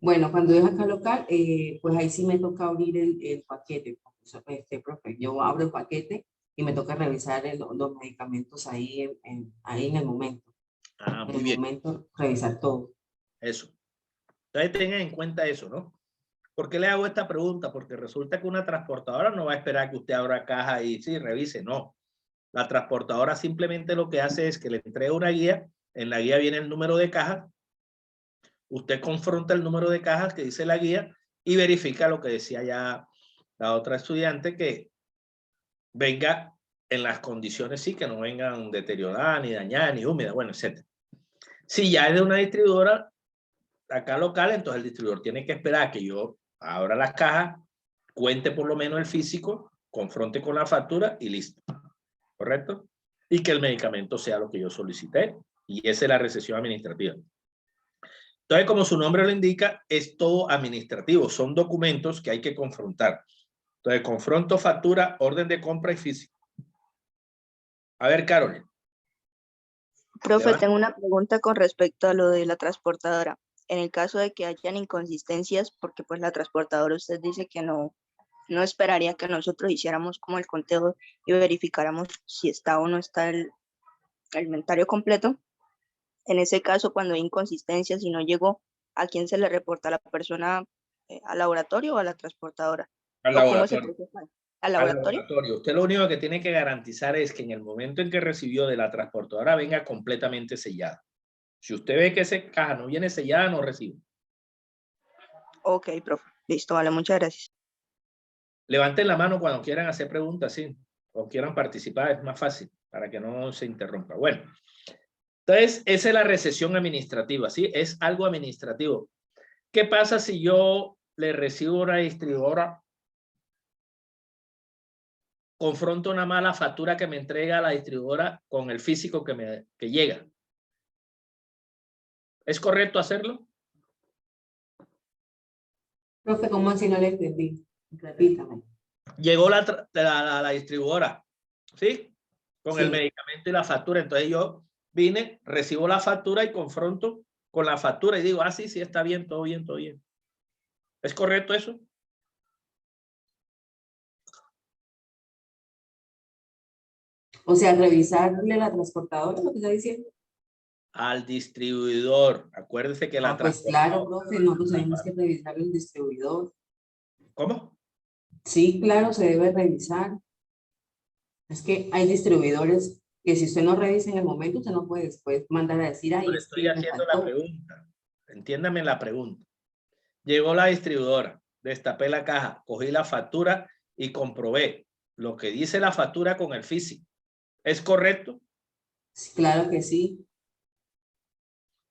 Bueno, cuando es acá local, pues ahí sí me toca abrir el paquete, profe. Yo abro el paquete y me toca revisar los medicamentos ahí ahí en el momento. Ah, En muy el bien. momento, revisar todo. Eso. Entonces tengan en cuenta eso, ¿no? ¿Por qué le hago esta pregunta? Porque resulta que una transportadora no va a esperar que usted abra caja y sí, revise, no. La transportadora simplemente lo que hace es que le entrega una guía, en la guía viene el número de cajas, usted confronta el número de cajas que dice la guía y verifica lo que decía ya la otra estudiante, que venga en las condiciones, sí, que no vengan deterioradas, ni dañadas, ni húmedas, bueno, etc. Si ya es de una distribuidora acá local, entonces el distribuidor tiene que esperar a que yo abra las cajas, cuente por lo menos el físico, confronte con la factura y listo. ¿Correcto? Y que el medicamento sea lo que yo solicité. Y esa es la recesión administrativa. Entonces, como su nombre lo indica, es todo administrativo. Son documentos que hay que confrontar. Entonces, confronto, factura, orden de compra y físico. A ver, Carolyn. Profe, Levanta. tengo una pregunta con respecto a lo de la transportadora. En el caso de que hayan inconsistencias, porque pues la transportadora usted dice que no esperaría que nosotros hiciéramos como el conteo y verificáramos si está o no está el inventario completo. En ese caso, cuando hay inconsistencias y no llegó, ¿a quién se le reporta? ¿A la persona, al laboratorio o a la transportadora? Al ¿O cómo se laboratorio. procesa? ¿Al Al laboratorio? laboratorio. Usted lo único que tiene que garantizar es que en el momento en que recibió de la transportadora venga completamente sellada. Si usted ve que esa caja no viene sellada, no recibe. Ok, profe. Listo, vale, muchas gracias. Levanten la mano cuando quieran hacer preguntas, sí, o quieran participar, es más fácil para que no se interrumpa. Bueno, entonces esa es la recesión administrativa, ¿sí? Es algo administrativo. ¿Qué pasa si yo le recibo a una distribuidora, confronto una mala factura que me entrega la distribuidora con el físico que llega? ¿Es correcto hacerlo? Profe, ¿cómo así no le entendí? Repítame. Llegó la distribuidora, ¿sí? Con el Sí. medicamento y la factura. Entonces yo vine, recibo la factura y confronto con la factura y digo, ah, sí, sí, está bien, todo bien, todo bien. ¿Es correcto eso? O sea, revisarle la transportadora, lo que está diciendo. Al distribuidor. Acuérdese que la Pues claro, profe, nosotros tenemos que revisar el distribuidor. ¿Cómo? Sí, claro, se debe revisar. Es que hay distribuidores que si usted no revisa en el momento, usted no puede después mandar a decir, ay, Le es estoy que me haciendo la faltó. pregunta. Entiéndame la pregunta. Llegó la distribuidora, destapé la caja, cogí la factura y comprobé lo que dice la factura con el físico. ¿Es correcto? Sí, claro que sí.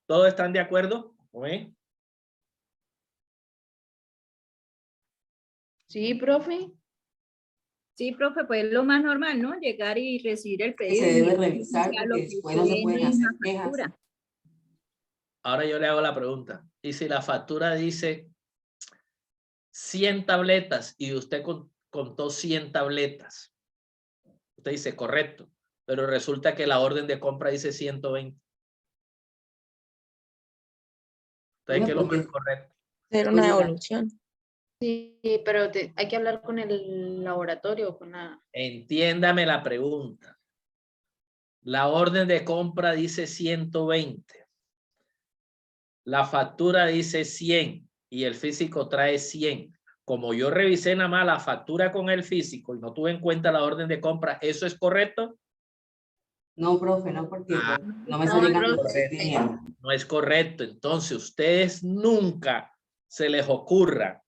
¿Todos están de acuerdo? ¿Oye? Sí, profe. Sí, profe, pues es lo más normal, ¿no? Llegar y recibir el Que pedido se y debe mirar revisar ya porque lo que después se no se ve pueden en hacer la quejas. factura. Ahora yo le hago la pregunta. ¿Y si la factura dice 100 tabletas y usted contó 100 tabletas? Usted dice correcto, pero resulta que la orden de compra dice 120. Entonces, ¿qué es lo más correcto? Hacer Pues una mira, evolución. Sí, pero hay que hablar con el laboratorio, con la... Entiéndame la pregunta. La orden de compra dice 120. La factura dice 100 y el físico trae 100. Como yo revisé nada más la factura con el físico y no tuve en cuenta la orden de compra, ¿eso es correcto? no, profe, no, porque Ah, no me está No, llegando por profe. cliente. no es correcto. Entonces, ustedes nunca se les ocurra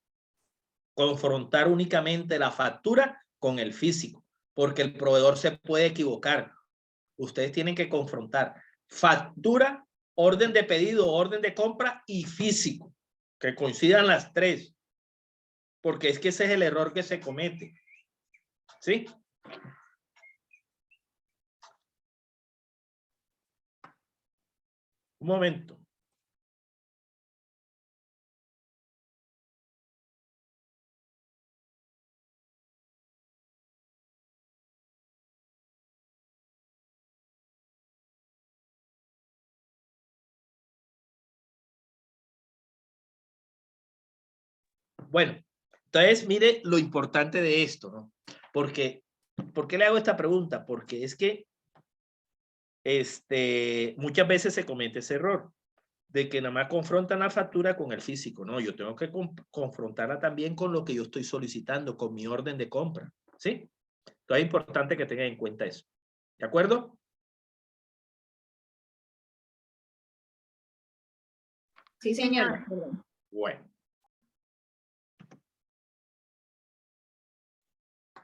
confrontar únicamente la factura con el físico, porque el proveedor se puede equivocar. Ustedes tienen que confrontar factura, orden de pedido, orden de compra y físico, que coincidan las tres, porque es que ese es el error que se comete. ¿Sí? Un momento. Bueno, entonces mire lo importante de esto, ¿no? Porque, ¿por qué le hago esta pregunta? Porque es que muchas veces se comete ese error de que nada más confrontan la factura con el físico. No, yo tengo que confrontarla también con lo que yo estoy solicitando, con mi orden de compra. ¿Sí? Entonces es importante que tengan en cuenta eso. ¿De acuerdo? Sí, señora. Bueno.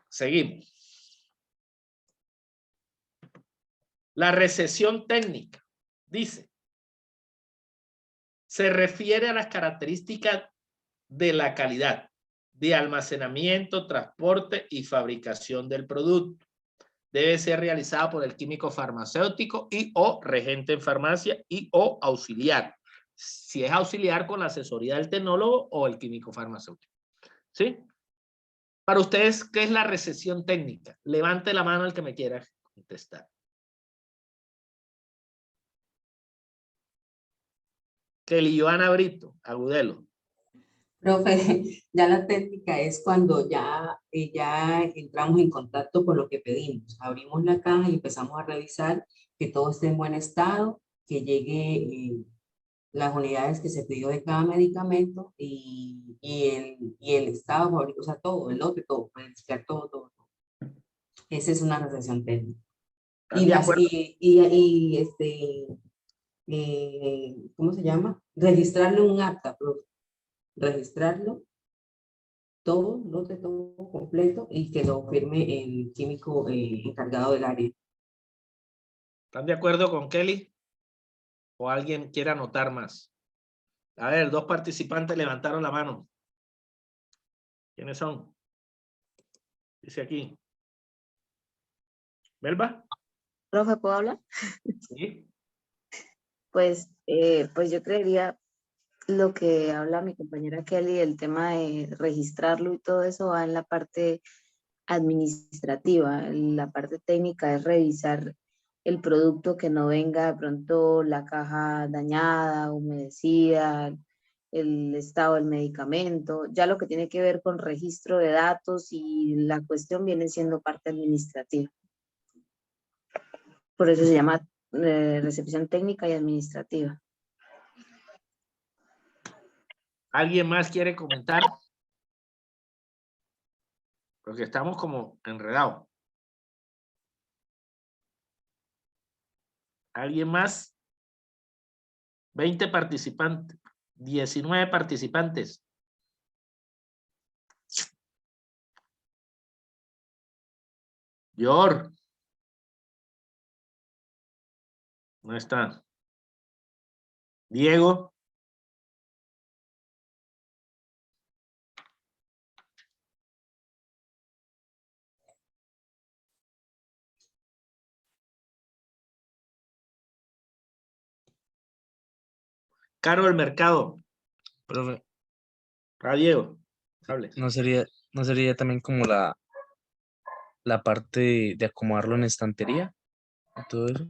Seguimos. La recesión técnica dice, se refiere a las características de la calidad de almacenamiento, transporte y fabricación del producto. Debe ser realizada por el químico farmacéutico y o regente en farmacia y o auxiliar. Si es auxiliar, con la asesoría del tecnólogo o el químico farmacéutico. ¿Sí? Para ustedes, ¿qué es la recesión técnica? Levante la mano el que me quiera contestar. Kelly Joana Brito, Agudelo. Profe, ya la técnica es cuando ya entramos en contacto con lo que pedimos. Abrimos la caja y empezamos a revisar que todo esté en buen estado, que llegue las unidades que se pidió de cada medicamento y el estado, o sea, todo, el lote, todo, verificar todo. Esa es una recesión técnica. ¿Están de acuerdo? ¿Cómo se llama? Registrarlo en un acta, profe. Registrarlo todo, lote todo completo y que lo firme el químico encargado del área. ¿Están de acuerdo con Kelly? ¿O alguien quiere anotar más? A ver, 2 participantes levantaron la mano. ¿Quiénes son? Dice aquí. ¿Melba? Profe, ¿puedo hablar? Sí. Pues yo creería lo que habla mi compañera Kelly, el tema de registrarlo y todo eso va en la parte administrativa. La parte técnica es revisar el producto, que no venga de pronto la caja dañada, humedecida, el estado del medicamento. Ya lo que tiene que ver con registro de datos y la cuestión viene siendo parte administrativa. Por eso se llama recepción técnica y administrativa. ¿Alguien más quiere comentar? Porque estamos como enredados. ¿Alguien más? 20 participantes, 19 participantes. Yor. ¿Dónde está? Diego. Carol Mercado. Profe, Diego. Hable. ¿no sería también como la parte de acomodarlo en estantería y todo eso?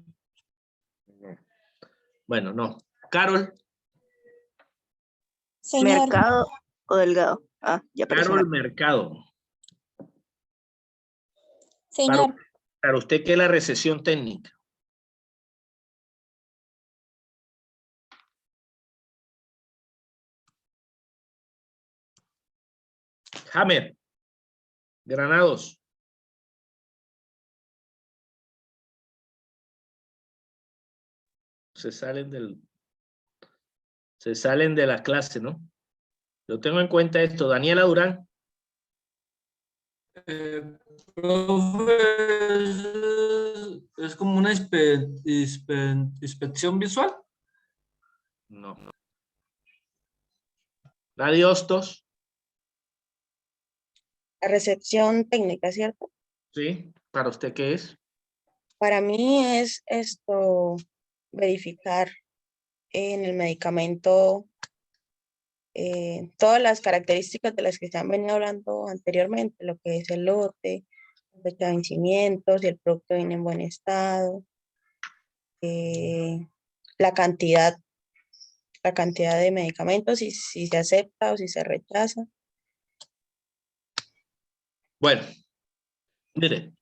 Bueno, no. Carol. Señor. Mercado o Delgado. Ah, ya apareció. Carol Mercado. Señor. Para usted, ¿qué es la recesión técnica? Hammer. Granados. Se salen de la clase, ¿no? Yo tengo en cuenta esto. Daniela Durán. Profe, es como una inspección visual. No. Radio Hostos. La recepción técnica, ¿cierto? Sí. ¿Para usted qué es? Para mí es verificar en el medicamento todas las características de las que se han venido hablando anteriormente, lo que es el lote, la fecha de vencimiento, si el producto viene en buen estado, la cantidad de medicamentos, si se acepta o si se rechaza. Bueno, mire,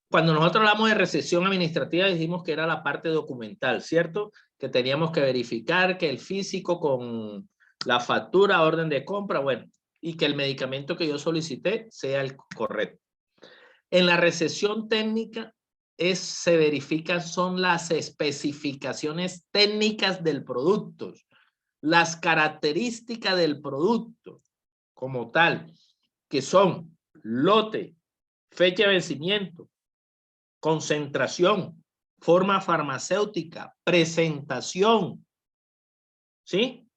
cuando nosotros hablamos de recesión administrativa dijimos que era la parte documental, ¿cierto? Que teníamos que verificar que el físico con la factura, orden de compra, bueno, y que el medicamento que yo solicité sea el correcto. En la recesión técnica se verifican son las especificaciones técnicas del producto, las características del producto como tal, que son lote, fecha de vencimiento, concentración, forma farmacéutica, presentación, ¿sí?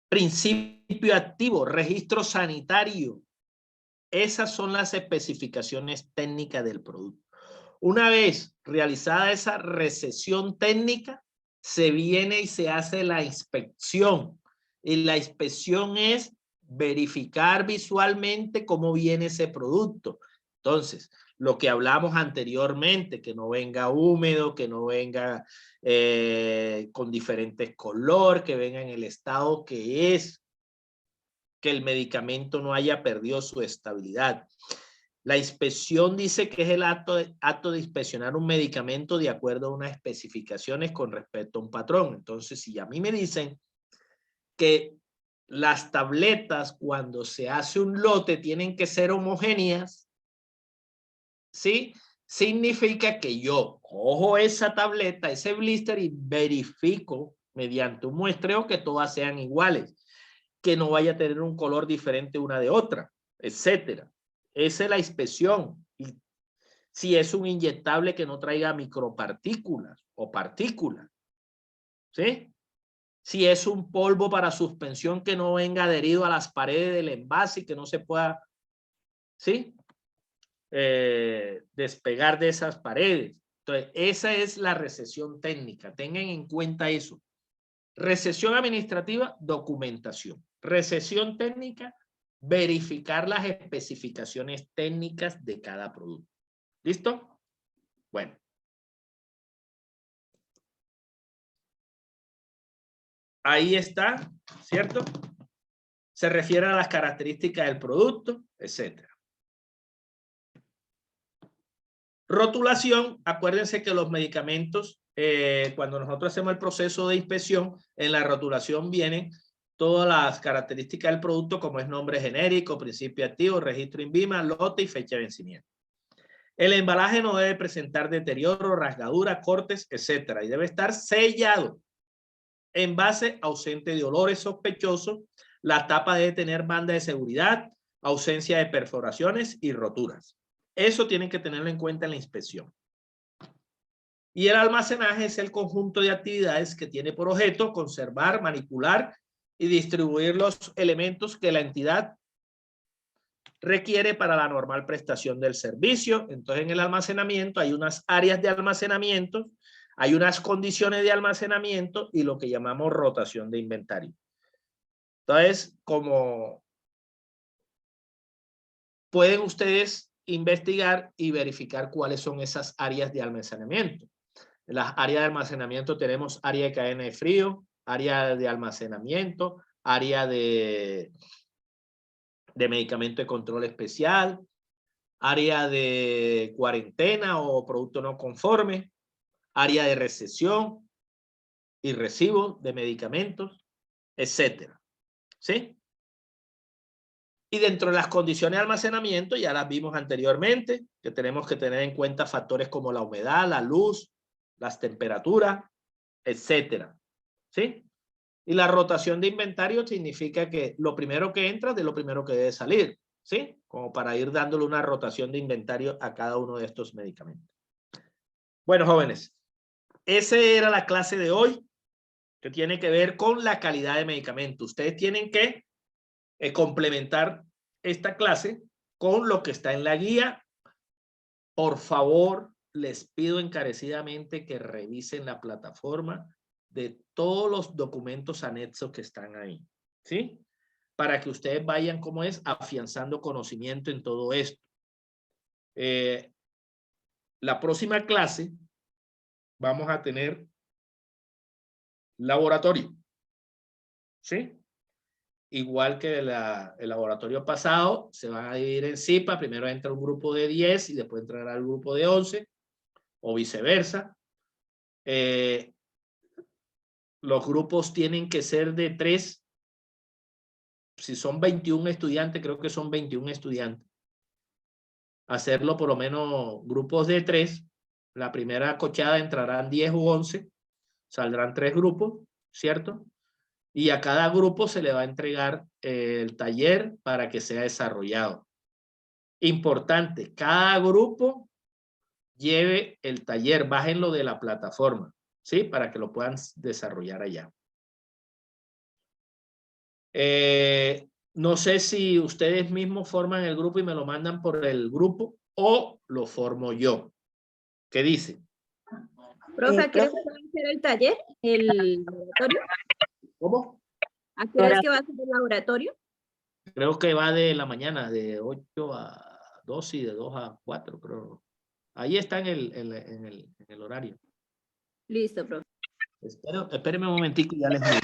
Principio activo, registro sanitario. Esas son las especificaciones técnicas del producto. Una vez realizada esa recesión técnica, se viene y se hace la inspección. Y la inspección es verificar visualmente cómo viene ese producto. Entonces, lo que hablamos anteriormente, que no venga húmedo, que no venga con diferentes colores, que venga en el estado que es, que el medicamento no haya perdido su estabilidad. La inspección dice que es el acto de inspeccionar un medicamento de acuerdo a unas especificaciones con respecto a un patrón. Entonces, si a mí me dicen que las tabletas cuando se hace un lote tienen que ser homogéneas, ¿sí? Significa que yo cojo esa tableta, ese blister y verifico mediante un muestreo que todas sean iguales, que no vaya a tener un color diferente una de otra, etcétera. Esa es la inspección. Y si es un inyectable que no traiga micropartículas o partículas, ¿sí? Si es un polvo para suspensión que no venga adherido a las paredes del envase y que no se pueda, ¿sí? Despegar de esas paredes. Entonces, esa es la recesión técnica. Tengan en cuenta eso. Recesión administrativa, documentación. Recesión técnica, verificar las especificaciones técnicas de cada producto. ¿Listo? Bueno. Ahí está, ¿cierto? Se refiere a las características del producto, etcétera. Rotulación, acuérdense que los medicamentos, cuando nosotros hacemos el proceso de inspección, en la rotulación vienen todas las características del producto, como es nombre genérico, principio activo, registro INVIMA, lote y fecha de vencimiento. El embalaje no debe presentar deterioro, rasgadura, cortes, etcétera, y debe estar sellado. Envase ausente de olores sospechosos. La tapa debe tener banda de seguridad, ausencia de perforaciones y roturas. Eso tienen que tenerlo en cuenta en la inspección. Y el almacenaje es el conjunto de actividades que tiene por objeto conservar, manipular y distribuir los elementos que la entidad requiere para la normal prestación del servicio. Entonces, en el almacenamiento hay unas áreas de almacenamiento, hay unas condiciones de almacenamiento y lo que llamamos rotación de inventario. Entonces, como pueden ustedes investigar y verificar cuáles son esas áreas de almacenamiento. En las áreas de almacenamiento tenemos área de cadena de frío, área de almacenamiento, área de medicamento de control especial, área de cuarentena o producto no conforme, área de recesión y recibo de medicamentos, etcétera. ¿Sí? Y dentro de las condiciones de almacenamiento, ya las vimos anteriormente, que tenemos que tener en cuenta factores como la humedad, la luz, las temperaturas, etcétera. ¿Sí? Y la rotación de inventario significa que lo primero que entra de lo primero que debe salir. ¿Sí? Como para ir dándole una rotación de inventario a cada uno de estos medicamentos. Bueno, jóvenes, esa era la clase de hoy, que tiene que ver con la calidad de medicamento. Ustedes tienen que complementar esta clase con lo que está en la guía. Por favor, les pido encarecidamente que revisen la plataforma de todos los documentos anexos que están ahí, ¿sí? Para que ustedes vayan, como es, afianzando conocimiento en todo esto. La próxima clase vamos a tener laboratorio, ¿sí? Igual que el laboratorio pasado, se van a dividir en CIPA. Primero entra un grupo de 10 y después entrará el grupo de 11 o viceversa. Los grupos tienen que ser de 3. Si son 21 estudiantes, creo que son 21 estudiantes. Hacerlo por lo menos grupos de 3. La primera cochada entrarán 10 u 11. Saldrán 3 grupos, ¿cierto? Y a cada grupo se le va a entregar el taller para que sea desarrollado. Importante, cada grupo lleve el taller, bájenlo de la plataforma, ¿sí? Para que lo puedan desarrollar allá. No sé si ustedes mismos forman el grupo y me lo mandan por el grupo o lo formo yo. ¿Qué dicen? Profe, ¿a qué hora va a ser el taller, el laboratorio? ¿Cómo? ¿A qué hora es que va a ser el laboratorio? Creo que va de la mañana, de 8 a 2 y de 2 a 4, creo. Ahí está en el horario. Listo, profe. Espérenme un momentico y ya les digo.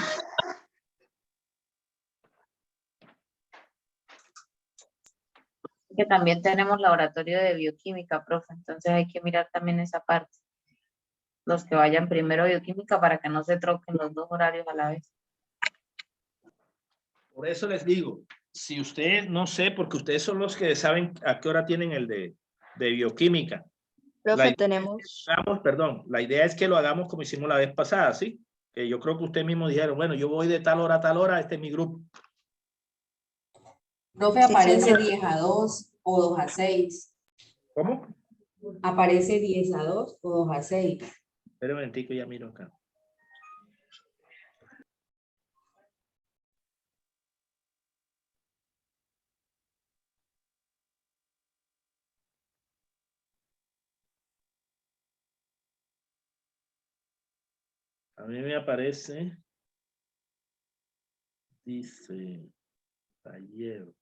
Que también tenemos laboratorio de bioquímica, profe, entonces hay que mirar también esa parte. Los que vayan primero a bioquímica para que no se troquen los dos horarios a la vez. Por eso les digo, si ustedes, no sé, porque ustedes son los que saben a qué hora tienen el de bioquímica. Profe, tenemos... Perdón, la idea es que lo hagamos como hicimos la vez pasada, ¿sí? Que yo creo que ustedes mismos dijeron, bueno, yo voy de tal hora a tal hora, este es mi grupo. Profe, aparece 10 a 2 o 2 a 6. ¿Cómo? Aparece 10 a 2 o 2 a 6. Espera un momentico, ya miro acá. A mí me aparece, dice, taller.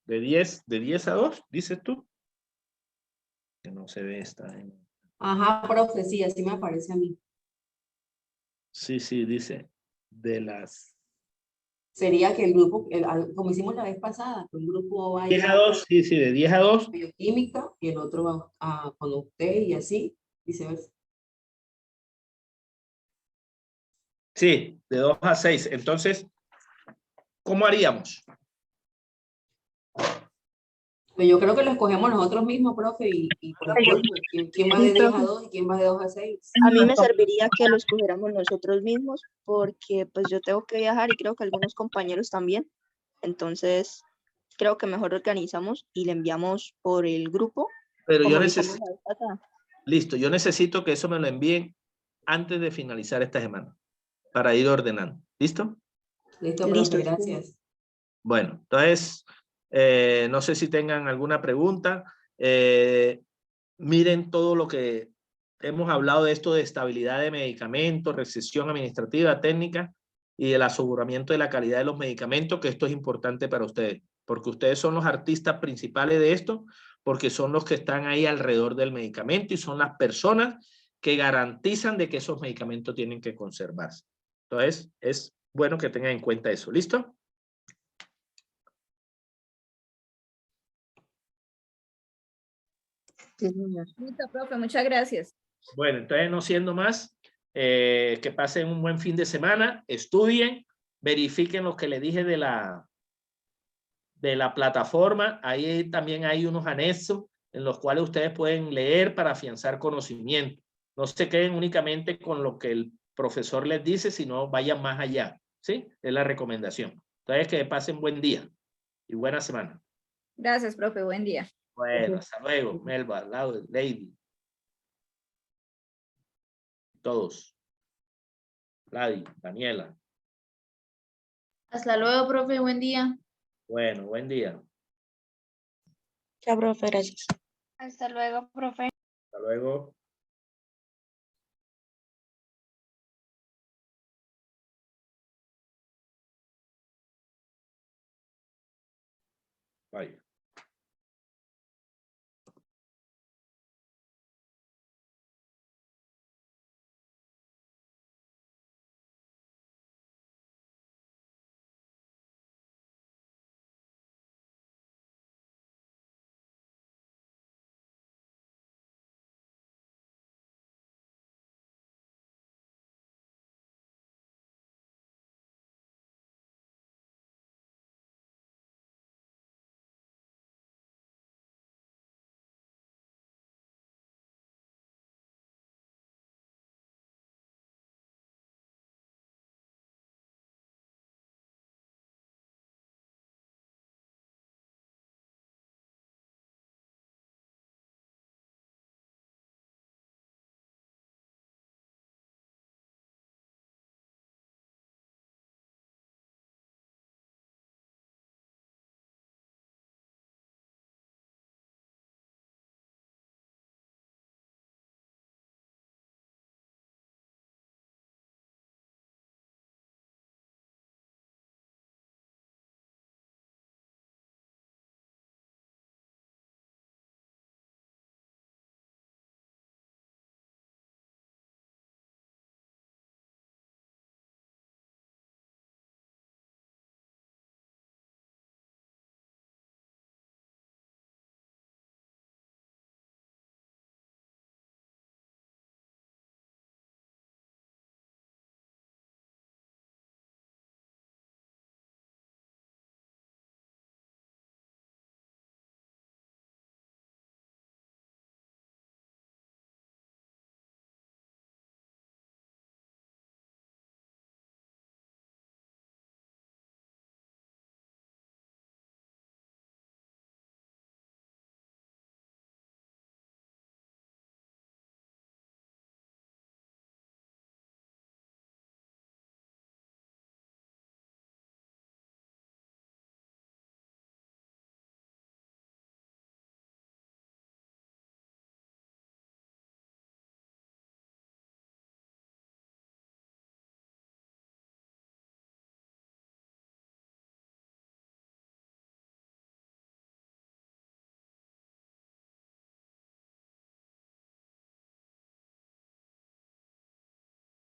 De 10 a 2, dices tú. Que no se ve esta. Ajá, profe, sí, así me aparece a mí. Sí, dice de las... Sería que el grupo, como hicimos la vez pasada, que un grupo vaya 10 a 2, sí, de 10 a 2. bioquímica y el otro va con usted y así, viceversa. Sí, de 2 a 6. Entonces, ¿cómo haríamos? Pues yo creo que lo escogemos nosotros mismos, profe, y por turno. ¿Quién va de 10 a 2 y quién va de 2 a 6? A mí me serviría que lo escogiéramos nosotros mismos porque pues yo tengo que viajar y creo que algunos compañeros también. Entonces, creo que mejor organizamos y le enviamos por el grupo. Pero como yo lo hicimos necesito, la vez pasada. listo, yo necesito que eso me lo envíen antes de finalizar esta semana para ir ordenando. ¿Listo? Listo, Listo, profe, sí. gracias. Bueno, entonces, no sé si tengan alguna pregunta. Miren todo lo que hemos hablado de esto de estabilidad de medicamentos, recesión administrativa, técnica y el aseguramiento de la calidad de los medicamentos, que esto es importante para ustedes, porque ustedes son los artistas principales de esto, porque son los que están ahí alrededor del medicamento y son las personas que garantizan de que esos medicamentos tienen que conservarse. Entonces, es bueno que tengan en cuenta eso. ¿Listo? Sí, señor. Listo, profe, muchas gracias. Bueno, entonces no siendo más, que pasen un buen fin de semana, estudien, verifiquen lo que les dije de la plataforma. Ahí también hay unos anexos en los cuales ustedes pueden leer para afianzar conocimiento. No se queden únicamente con lo que el profesor les dice, sino vayan más allá. ¿Sí? Es la recomendación. Entonces, que pasen buen día y buena semana. Gracias, profe, buen día. Bueno, hasta luego, Melba, Lady. Todos. Lady, Daniela. Hasta luego, profe, buen día. Bueno, buen día. Chao, profe, gracias. Hasta luego, profe. Hasta luego.